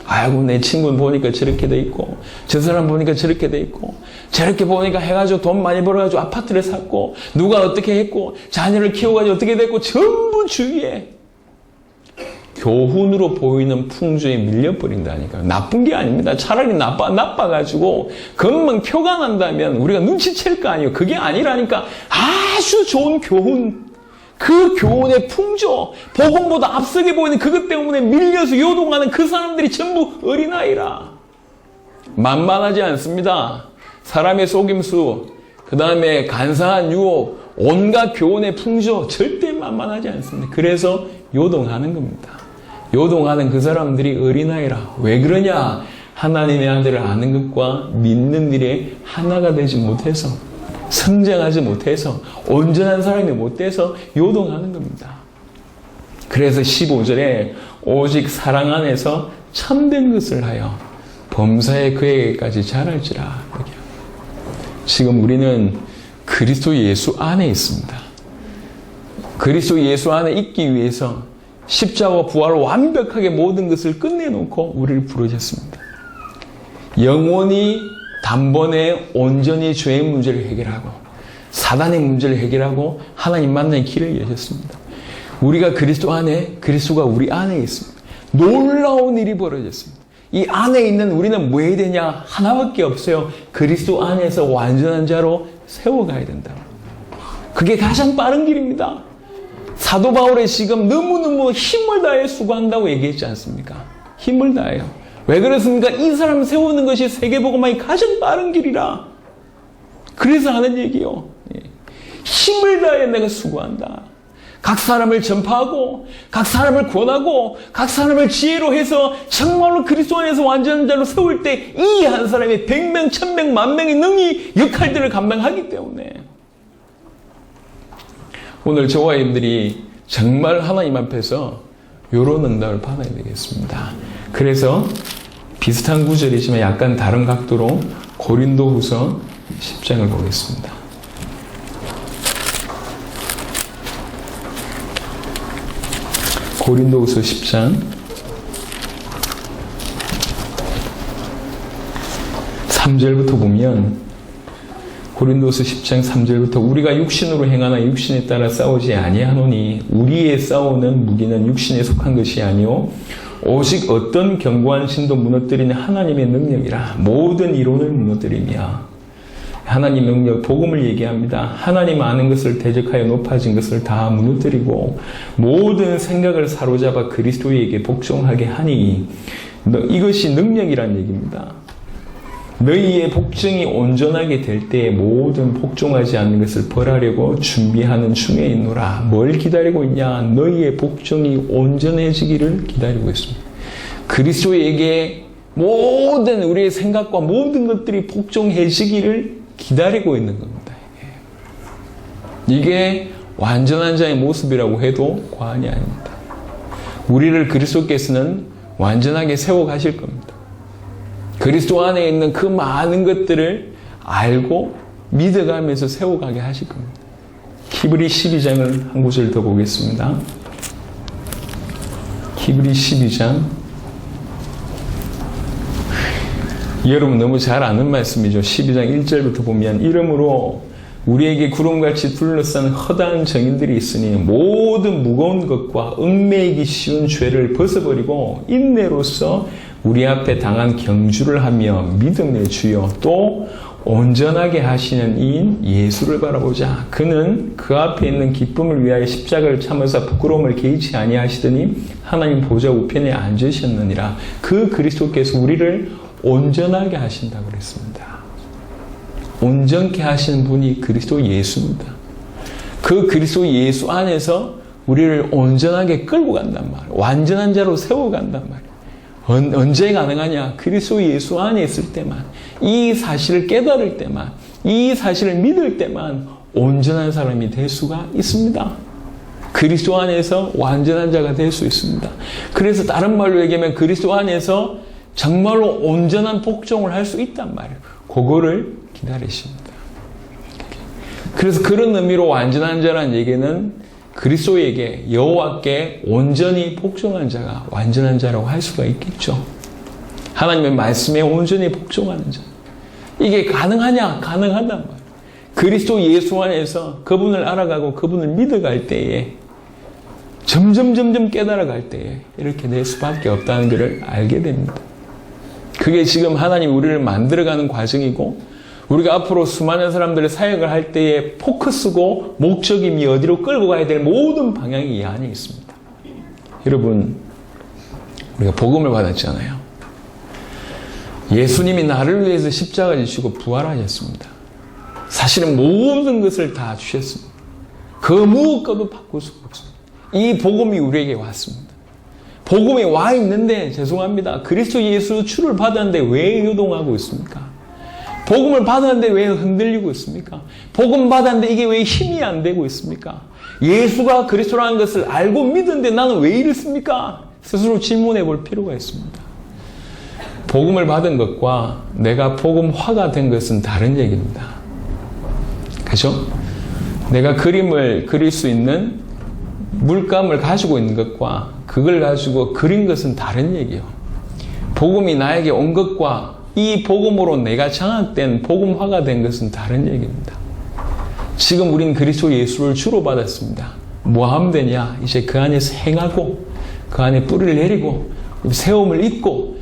아이고 내 친구는 보니까 저렇게 돼 있고 저 사람 보니까 저렇게 돼 있고 저렇게 보니까 해가지고 돈 많이 벌어가지고 아파트를 샀고 누가 어떻게 했고 자녀를 키워가지고 어떻게 됐고 전부 주위에 교훈으로 보이는 풍조에 밀려버린다니까요. 나쁜 게 아닙니다. 차라리 나빠가지고 금방 표가 난다면 우리가 눈치챌 거 아니에요. 그게 아니라니까. 아주 좋은 교훈, 그 교훈의 풍조, 복음보다 앞서게 보이는 그것 때문에 밀려서 요동하는 그 사람들이 전부 어린아이라. 만만하지 않습니다. 사람의 속임수, 그 다음에 간사한 유혹, 온갖 교훈의 풍조 절대 만만하지 않습니다. 그래서 요동하는 겁니다. 요동하는 그 사람들이 어린아이라. 왜 그러냐? 하나님의 아들을 아는 것과 믿는 일에 하나가 되지 못해서, 성장하지 못해서, 온전한 사람이 못 돼서 요동하는 겁니다. 그래서 15절에 오직 사랑 안에서 참된 것을 하여 범사에 그에게까지 자랄지라. 지금 우리는 그리스도 예수 안에 있습니다. 그리스도 예수 안에 있기 위해서 십자가와 부활로 완벽하게 모든 것을 끝내놓고 우리를 부르셨습니다. 영원히 단번에 온전히 죄의 문제를 해결하고 사단의 문제를 해결하고 하나님 만나는 길을 여셨습니다. 우리가 그리스도 안에, 그리스도가 우리 안에 있습니다. 놀라운 일이 벌어졌습니다. 이 안에 있는 우리는 뭐 해야 되냐? 하나밖에 없어요. 그리스도 안에서 완전한 자로 세워가야 된다. 그게 가장 빠른 길입니다. 사도 바울이 지금 너무너무 힘을 다해 수고한다고 얘기했지 않습니까? 힘을 다해요. 왜 그렇습니까? 이 사람 세우는 것이 세계복음화의 가장 빠른 길이라. 그래서 하는 얘기요. 힘을 다해 내가 수고한다. 각 사람을 전파하고, 각 사람을 권하고, 각 사람을 지혜로 해서 정말로 그리스도 안에서 완전한 자로 세울 때 이 한 사람이 100명, 1000명, 10,000명의 능히 역할들을 감당하기 때문에 오늘 저와 여러분들이 정말 하나님 앞에서 요런 응답을 받아야 되겠습니다. 그래서 비슷한 구절이지만 약간 다른 각도로 고린도후서 10장을 보겠습니다. 고린도후서 10장 3절부터 보면 고린도서 10장 3절부터 우리가 육신으로 행하나 육신에 따라 싸우지 아니하노니 우리의 싸우는 무기는 육신에 속한 것이 아니요 오직 어떤 견고한 신도 무너뜨리는 하나님의 능력이라 모든 이론을 무너뜨리며 하나님 능력 복음을 얘기합니다. 하나님 아는 것을 대적하여 높아진 것을 다 무너뜨리고 모든 생각을 사로잡아 그리스도에게 복종하게 하니 이것이 능력이란 얘기입니다. 너희의 복종이 온전하게 될 때에 모든 복종하지 않는 것을 벌하려고 준비하는 중에 있노라. 뭘 기다리고 있냐? 너희의 복종이 온전해지기를 기다리고 있습니다. 그리스도에게 모든 우리의 생각과 모든 것들이 복종해지기를 기다리고 있는 겁니다. 이게 완전한 자의 모습이라고 해도 과언이 아닙니다. 우리를 그리스도께서는 완전하게 세워가실 겁니다. 그리스도 안에 있는 그 많은 것들을 알고 믿어가면서 세워가게 하실 겁니다. 히브리 12장을 한 구절 더 보겠습니다. 히브리 12장 여러분 너무 잘 아는 말씀이죠. 12장 1절부터 보면 이러므로 우리에게 구름같이 둘러싼 허다한 정인들이 있으니 모든 무거운 것과 얽매이기 쉬운 죄를 벗어버리고 인내로서 우리 앞에 당한 경주를 하며 믿음의 주여 또 온전하게 하시는 이인 예수를 바라보자. 그는 그 앞에 있는 기쁨을 위하여 십자가를 참으사 부끄러움을 개의치 아니하시더니 하나님 보좌 우편에 앉으셨느니라. 그 그리스도께서 우리를 온전하게 하신다고 그랬습니다. 온전케 하시는 분이 그리스도 예수입니다. 그 그리스도 예수 안에서 우리를 온전하게 끌고 간단 말이에요. 완전한 자로 세워간단 말이에요. 언제 가능하냐? 그리스도 예수 안에 있을 때만, 이 사실을 깨달을 때만, 이 사실을 믿을 때만 온전한 사람이 될 수가 있습니다. 그리스도 안에서 완전한 자가 될 수 있습니다. 그래서 다른 말로 얘기하면 그리스도 안에서 정말로 온전한 복종을 할 수 있단 말이에요. 그거를 기다리십니다. 그래서 그런 의미로 완전한 자라는 얘기는 그리스도에게 여호와께 온전히 복종한 자가 완전한 자라고 할 수가 있겠죠. 하나님의 말씀에 온전히 복종하는 자. 이게 가능하냐? 가능하단 말이에요. 그리스도 예수 안에서 그분을 알아가고 그분을 믿어갈 때에 점점 깨달아갈 때에 이렇게 될 수밖에 없다는 것을 알게 됩니다. 그게 지금 하나님 우리를 만들어가는 과정이고 우리가 앞으로 수많은 사람들의 사역을 할 때의 포커스고 목적임이 어디로 끌고 가야 될 모든 방향이 이 안에 있습니다. 여러분, 우리가 복음을 받았잖아요. 예수님이 나를 위해서 십자가 지시고 부활하셨습니다. 사실은 모든 것을 다 주셨습니다. 그 무엇과도 바꿀 수가 없습니다. 이 복음이 우리에게 왔습니다. 복음이 와 있는데 죄송합니다. 그리스도 예수 주를 받았는데 왜 요동하고 있습니까? 복음을 받았는데 왜 흔들리고 있습니까? 복음 받았는데 이게 왜 힘이 안 되고 있습니까? 예수가 그리스도라는 것을 알고 믿는데 나는 왜 이렇습니까? 스스로 질문해 볼 필요가 있습니다. 복음을 받은 것과 내가 복음화가 된 것은 다른 얘기입니다. 그죠? 내가 그림을 그릴 수 있는 물감을 가지고 있는 것과 그걸 가지고 그린 것은 다른 얘기예요. 복음이 나에게 온 것과 이 복음으로 내가 장악된 복음화가 된 것은 다른 얘기입니다. 지금 우린 그리스도 예수를 주로 받았습니다. 뭐 하면 되냐? 이제 그 안에서 행하고 그 안에 뿌리를 내리고 세움을 입고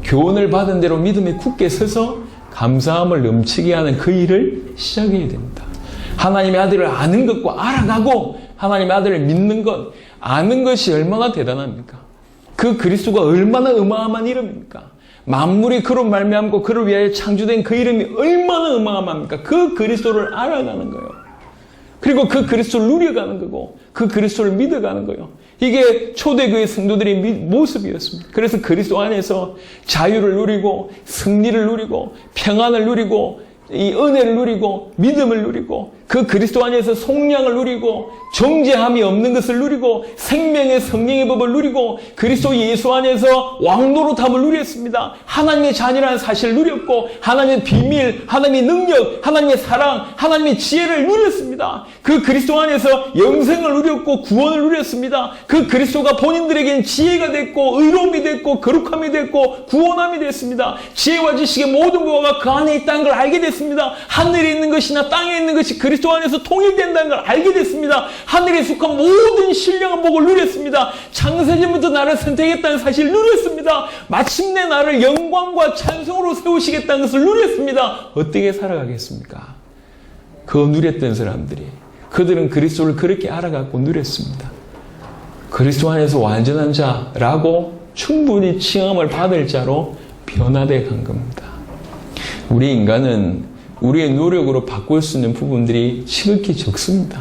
교훈을 받은 대로 믿음에 굳게 서서 감사함을 넘치게 하는 그 일을 시작해야 됩니다. 하나님의 아들을 아는 것과 알아가고 하나님의 아들을 믿는 것, 아는 것이 얼마나 대단합니까? 그 그리스도가 얼마나 어마어마한 이름입니까? 만물이 그로 말미암고 그를 위하여 창조된 그 이름이 얼마나 어마어마합니까? 그 그리스도를 알아가는 거예요. 그리고 그 그리스도를 누려가는 거고 그 그리스도를 믿어가는 거예요. 이게 초대교회 성도들의 모습이었습니다. 그래서 그리스도 안에서 자유를 누리고 승리를 누리고 평안을 누리고 이 은혜를 누리고 믿음을 누리고 그 그리스도 안에서 속량을 누리고 정죄함이 없는 것을 누리고 생명의 성령의 법을 누리고 그리스도 예수 안에서 왕노릇함을 누렸습니다. 하나님의 자녀라는 사실을 누렸고 하나님의 비밀, 하나님의 능력, 하나님의 사랑, 하나님의 지혜를 누렸습니다. 그 그리스도 안에서 영생을 누렸고 구원을 누렸습니다. 그 그리스도가 본인들에게는 지혜가 됐고 의로움이 됐고 거룩함이 됐고 구원함이 됐습니다. 지혜와 지식의 모든 것과 그 안에 있다는 걸 알게 됐습니다. 하늘에 있는 것이나 땅에 있는 것이 그리스도 안에서 통일된다는 걸 알게 됐습니다. 하늘에 속한 모든 신령한 복을 누렸습니다. 창세전부터 나를 선택했다는 사실을 누렸습니다. 마침내 나를 영광과 찬송으로 세우시겠다는 것을 누렸습니다. 어떻게 살아가겠습니까? 그거 누렸던 사람들이, 그들은 그리스도를 그렇게 알아갖고 누렸습니다. 그리스도 안에서 완전한 자라고 충분히 칭함을 받을 자로 변화되어 간 겁니다. 우리 인간은 우리의 노력으로 바꿀 수 있는 부분들이 지극히 적습니다.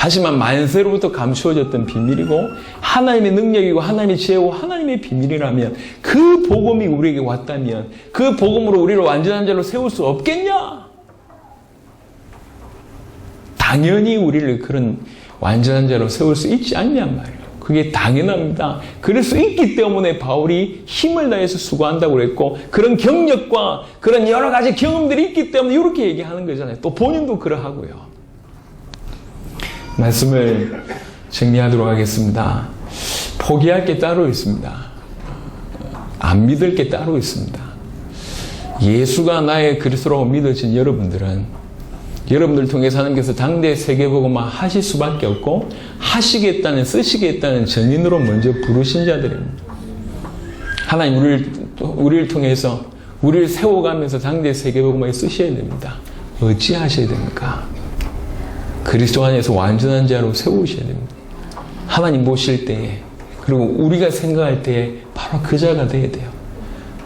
하지만 만세로부터 감추어졌던 비밀이고 하나님의 능력이고 하나님의 지혜고 하나님의 비밀이라면 그 복음이 우리에게 왔다면 그 복음으로 우리를 완전한 자로 세울 수 없겠냐? 당연히 우리를 그런 완전한 자로 세울 수 있지 않냔 말이에요. 그게 당연합니다. 그럴 수 있기 때문에 바울이 힘을 다해서 수고한다고 그랬고 그런 경력과 그런 여러 가지 경험들이 있기 때문에 이렇게 얘기하는 거잖아요. 또 본인도 그러하고요. 말씀을 정리하도록 하겠습니다. 포기할 게 따로 있습니다. 안 믿을 게 따로 있습니다. 예수가 나의 그리스도라고 믿어진 여러분들은 여러분들 통해서 하나님께서 당대 세계복음화 하실 수밖에 없고 하시겠다는 쓰시겠다는 전인으로 먼저 부르신 자들입니다. 하나님 우리를 통해서 우리를 세워가면서 당대 세계복음화에 쓰셔야 됩니다. 어찌하셔야 됩니까? 그리스도 안에서 완전한 자로 세우셔야 됩니다. 하나님 보실 때에 그리고 우리가 생각할 때에 바로 그 자가 되어야 돼요.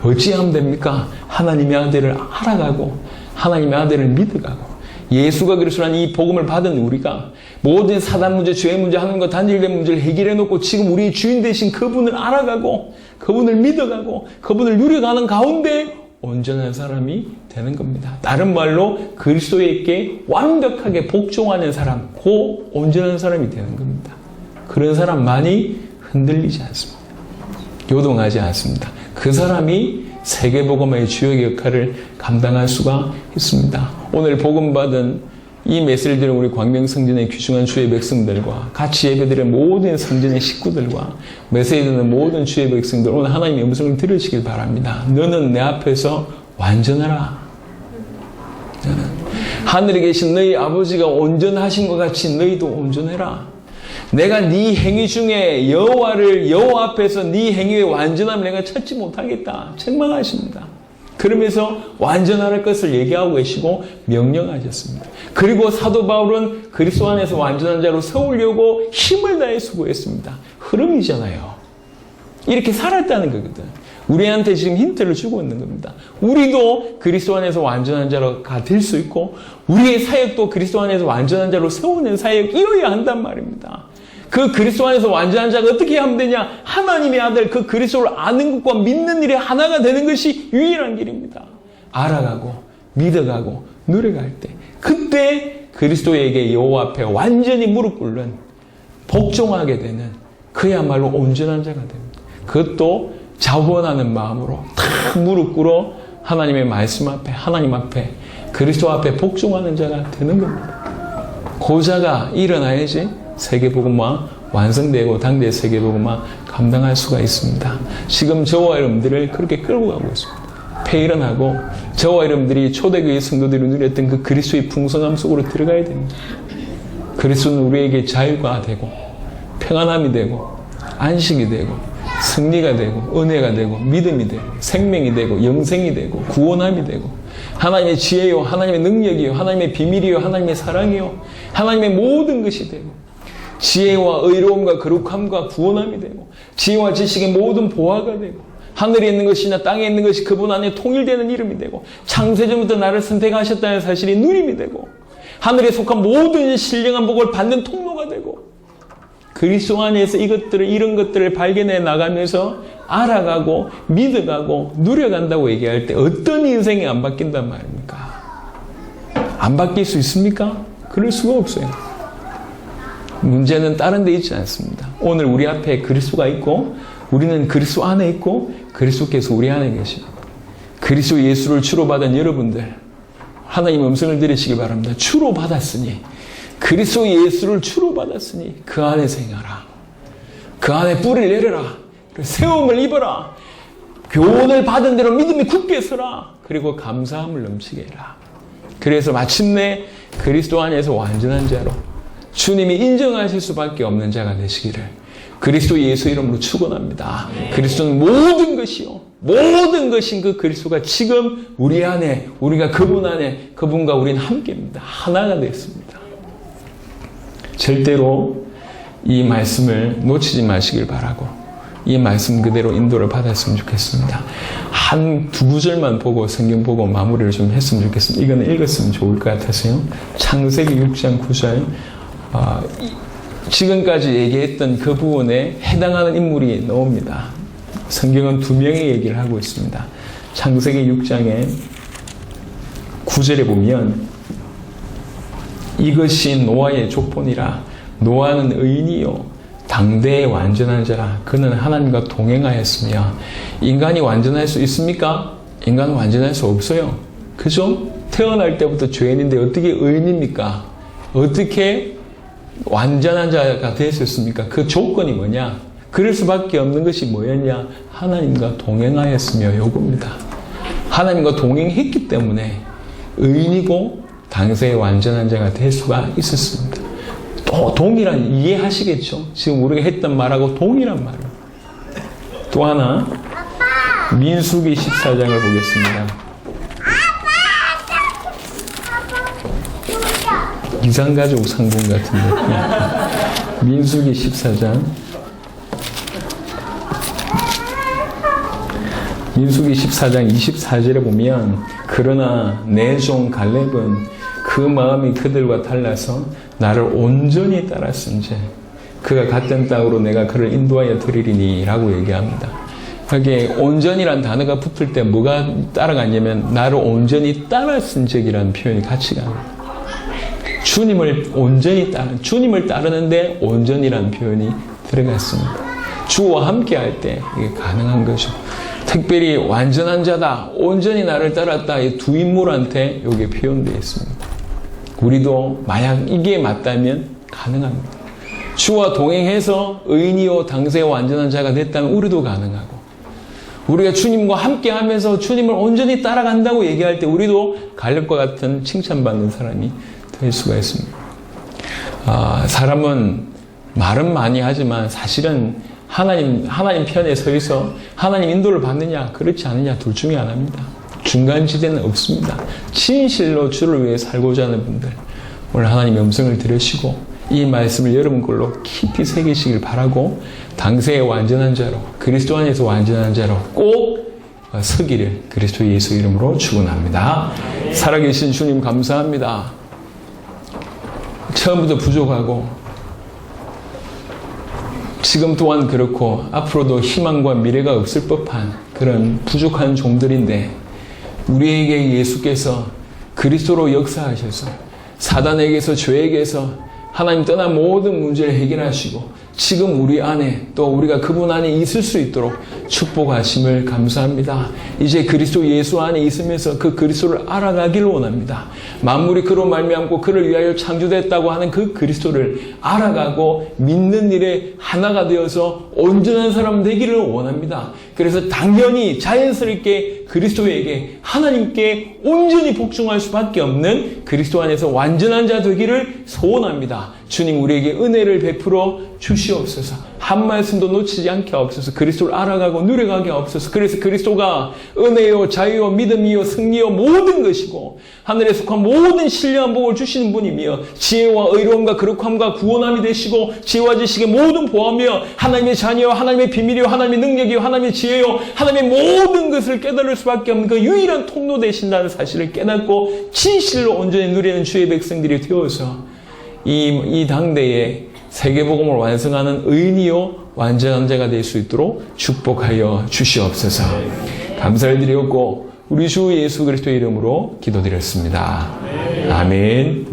어찌하면 됩니까? 하나님의 아들을 알아가고 하나님의 아들을 믿어가고 예수가 그리스도라는 이 복음을 받은 우리가 모든 사단 문제, 죄 문제, 하나님과 단절된 문제를 해결해 놓고 지금 우리의 주인 되신 그분을 알아가고 그분을 믿어가고 그분을 누려가는 가운데 온전한 사람이 되는 겁니다. 다른 말로 그리스도에게 완벽하게 복종하는 사람, 그 온전한 사람이 되는 겁니다. 그런 사람만이 흔들리지 않습니다. 요동하지 않습니다. 그 사람이 세계복음의 주역의 역할을 감당할 수가 있습니다. 오늘 복음받은 이 메시지를 우리 광명성전의 귀중한 주의 백성들과 같이 예배드린 모든 성전의 식구들과 메시지 듣는 모든 주의 백성들 오늘 하나님의 음성을 들으시길 바랍니다. 너는 내 앞에서 완전하라. 하늘에 계신 너희 아버지가 온전하신 것 같이 너희도 온전해라. 내가 네 행위 중에 여호와 앞에서 네 행위의 완전함을 내가 찾지 못하겠다. 책망하십니다. 그러면서 완전할 것을 얘기하고 계시고 명령하셨습니다. 그리고 사도 바울은 그리스도 안에서 완전한 자로 세우려고 힘을 다해 수고했습니다. 흐름이잖아요. 이렇게 살았다는 거거든. 우리한테 지금 힌트를 주고 있는 겁니다. 우리도 그리스도 안에서 완전한 자가 될 수 있고 우리의 사역도 그리스도 안에서 완전한 자로 세우는 사역이어야 한단 말입니다. 그 그리스도 안에서 완전한 자가 어떻게 하면 되냐? 하나님의 아들 그 그리스도를 아는 것과 믿는 일이 하나가 되는 것이 유일한 길입니다. 알아가고 믿어가고 누려갈 때 그때 그리스도에게 여호와 앞에 완전히 무릎 꿇는 복종하게 되는 그야말로 온전한 자가 됩니다. 그것도 자원하는 마음으로 다 무릎 꿇어 하나님의 말씀 앞에 하나님 앞에 그리스도 앞에 복종하는 자가 되는 겁니다. 그 자가 일어나야지 세계복음화 완성되고 당대 세계복음화 감당할 수가 있습니다. 지금 저와 여러분들을 그렇게 끌고 가고 있습니다. 폐일어나고 저와 여러분들이 초대교회 성도들이 누렸던 그 그리스도의 풍성함 속으로 들어가야 됩니다. 그리스도는 우리에게 자유가 되고 평안함이 되고 안식이 되고 승리가 되고 은혜가 되고 믿음이 되고 생명이 되고 영생이 되고 구원함이 되고 하나님의 지혜요 하나님의 능력이요 하나님의 비밀이요 하나님의 사랑이요 하나님의 모든 것이 되고 지혜와 의로움과 거룩함과 구원함이 되고 지혜와 지식의 모든 보화가 되고 하늘에 있는 것이나 땅에 있는 것이 그분 안에 통일되는 이름이 되고 창세전부터 나를 선택하셨다는 사실이 누림이 되고 하늘에 속한 모든 신령한 복을 받는 통로가 되고 그리스도 안에서 이런 것들을 발견해 나가면서 알아가고 믿어가고 누려간다고 얘기할 때 어떤 인생이 안 바뀐단 말입니까? 안 바뀔 수 있습니까? 그럴 수가 없어요. 문제는 다른 데 있지 않습니다. 오늘 우리 앞에 그리스도가 있고 우리는 그리스도 안에 있고 그리스도께서 우리 안에 계십니다. 그리스도 예수를 주로 받은 여러분들 하나님 음성을 들으시기 바랍니다. 주로 받았으니 그리스도 예수를 주로 받았으니 그 안에 생활하라. 그 안에 뿌리를 내려라. 세움을 입어라. 교훈을 받은 대로 믿음이 굳게 서라. 그리고 감사함을 넘치게 해라. 그래서 마침내 그리스도 안에서 완전한 자로 주님이 인정하실 수밖에 없는 자가 되시기를 그리스도 예수 이름으로 축원합니다. 그리스도는 모든 것이요 모든 것인 그 그리스도가 지금 우리 안에 우리가 그분 안에 그분과 우리는 함께입니다. 하나가 됐습니다. 절대로 이 말씀을 놓치지 마시길 바라고 이 말씀 그대로 인도를 받았으면 좋겠습니다. 한 두 구절만 보고 성경 보고 마무리를 좀 했으면 좋겠습니다. 이거는 읽었으면 좋을 것 같아서요. 창세기 6장 9절 지금까지 얘기했던 그 부분에 해당하는 인물이 나옵니다. 성경은 두 명의 얘기를 하고 있습니다. 창세기 6장의 9절에 보면 이것이 노아의 족본이라 노아는 의인이요 당대의 완전한 자라 그는 하나님과 동행하였으며 인간이 완전할 수 있습니까? 인간은 완전할 수 없어요. 그죠? 태어날 때부터 죄인인데 어떻게 의인입니까? 어떻게 완전한 자가 될 수 있습니까? 그 조건이 뭐냐? 그럴 수밖에 없는 것이 뭐였냐? 하나님과 동행하였으며 요겁니다. 하나님과 동행했기 때문에 의인이고 당세의 완전한 자가 될 수가 있었습니다. 또 동일한 이해하시겠죠? 지금 우리가 했던 말하고 동일한 말을. 또 하나 민수기 14장을 보겠습니다. 이상가족 상봉 같은데 민수기 14장 민수기 14장 24절에 보면 그러나 내 종 갈렙은 그 마음이 그들과 달라서 나를 온전히 따랐은지 그가 갔던 땅으로 내가 그를 인도하여 드리리니 라고 얘기합니다. 여기에 온전이란 단어가 붙을 때 뭐가 따라가냐면 나를 온전히 따랐은적이라는 표현이 같이 갑니다. 주님을 주님을 따르는데 온전이라는 표현이 들어갔습니다. 주와 함께 할 때 이게 가능한 거죠. 특별히 완전한 자다, 온전히 나를 따랐다, 이 두 인물한테 이게 표현되어 있습니다. 우리도 만약 이게 맞다면 가능합니다. 주와 동행해서 의인이요 당세의 완전한 자가 됐다면 우리도 가능하고 우리가 주님과 함께 하면서 주님을 온전히 따라간다고 얘기할 때 우리도 갈렙과 같은 칭찬받는 사람이 될 수가 있습니다. 사람은 말은 많이 하지만 사실은 하나님 편에 서 있어 하나님 인도를 받느냐 그렇지 않느냐 둘 중에 하나입니다. 중간지대는 없습니다. 진실로 주를 위해 살고자 하는 분들 오늘 하나님의 음성을 들으시고 이 말씀을 여러분 걸로 깊이 새기시길 바라고 당세의 완전한 자로 그리스도 안에서 완전한 자로 꼭 서기를 그리스도 예수 이름으로 축원합니다. 살아계신 주님 감사합니다. 처음부터 부족하고 지금 또한 그렇고 앞으로도 희망과 미래가 없을 법한 그런 부족한 종들인데 우리에게 예수께서 그리스도로 역사하셔서 사단에게서 죄에게서 하나님 떠난 모든 문제를 해결하시고 지금 우리 안에 또 우리가 그분 안에 있을 수 있도록 축복하심을 감사합니다. 이제 그리스도 예수 안에 있으면서 그 그리스도를 알아가기를 원합니다. 만물이 그로 말미암고 그를 위하여 창조됐다고 하는 그 그리스도를 알아가고 믿는 일에 하나가 되어서 온전한 사람 되기를 원합니다. 그래서 당연히 자연스럽게 그리스도에게 하나님께 온전히 복종할 수밖에 없는 그리스도 안에서 완전한 자 되기를 소원합니다. 주님 우리에게 은혜를 베풀어 주시옵소서. 한 말씀도 놓치지 않게 하옵소서. 그리스도를 알아가고 누려가게 하옵소서. 그래서 그리스도가 은혜요 자유요 믿음이요 승리요 모든 것이고 하늘에 속한 모든 신령한 복을 주시는 분이며 지혜와 의로움과 거룩함과 구원함이 되시고 지혜와 지식의 모든 보화며 하나님의 자녀요 하나님의 비밀이요 하나님의 능력이요 하나님의 지혜요 하나님의 모든 것을 깨달을 수밖에 없는 그 유일한 통로 되신다는 사실을 깨닫고 진실로 온전히 누리는 주의 백성들이 되어서 이 당대에 세계복음을 완성하는 의인이요 완전한 자가 될 수 있도록 축복하여 주시옵소서. 감사를 드렸고 우리 주 예수 그리스도의 이름으로 기도드렸습니다. 아멘.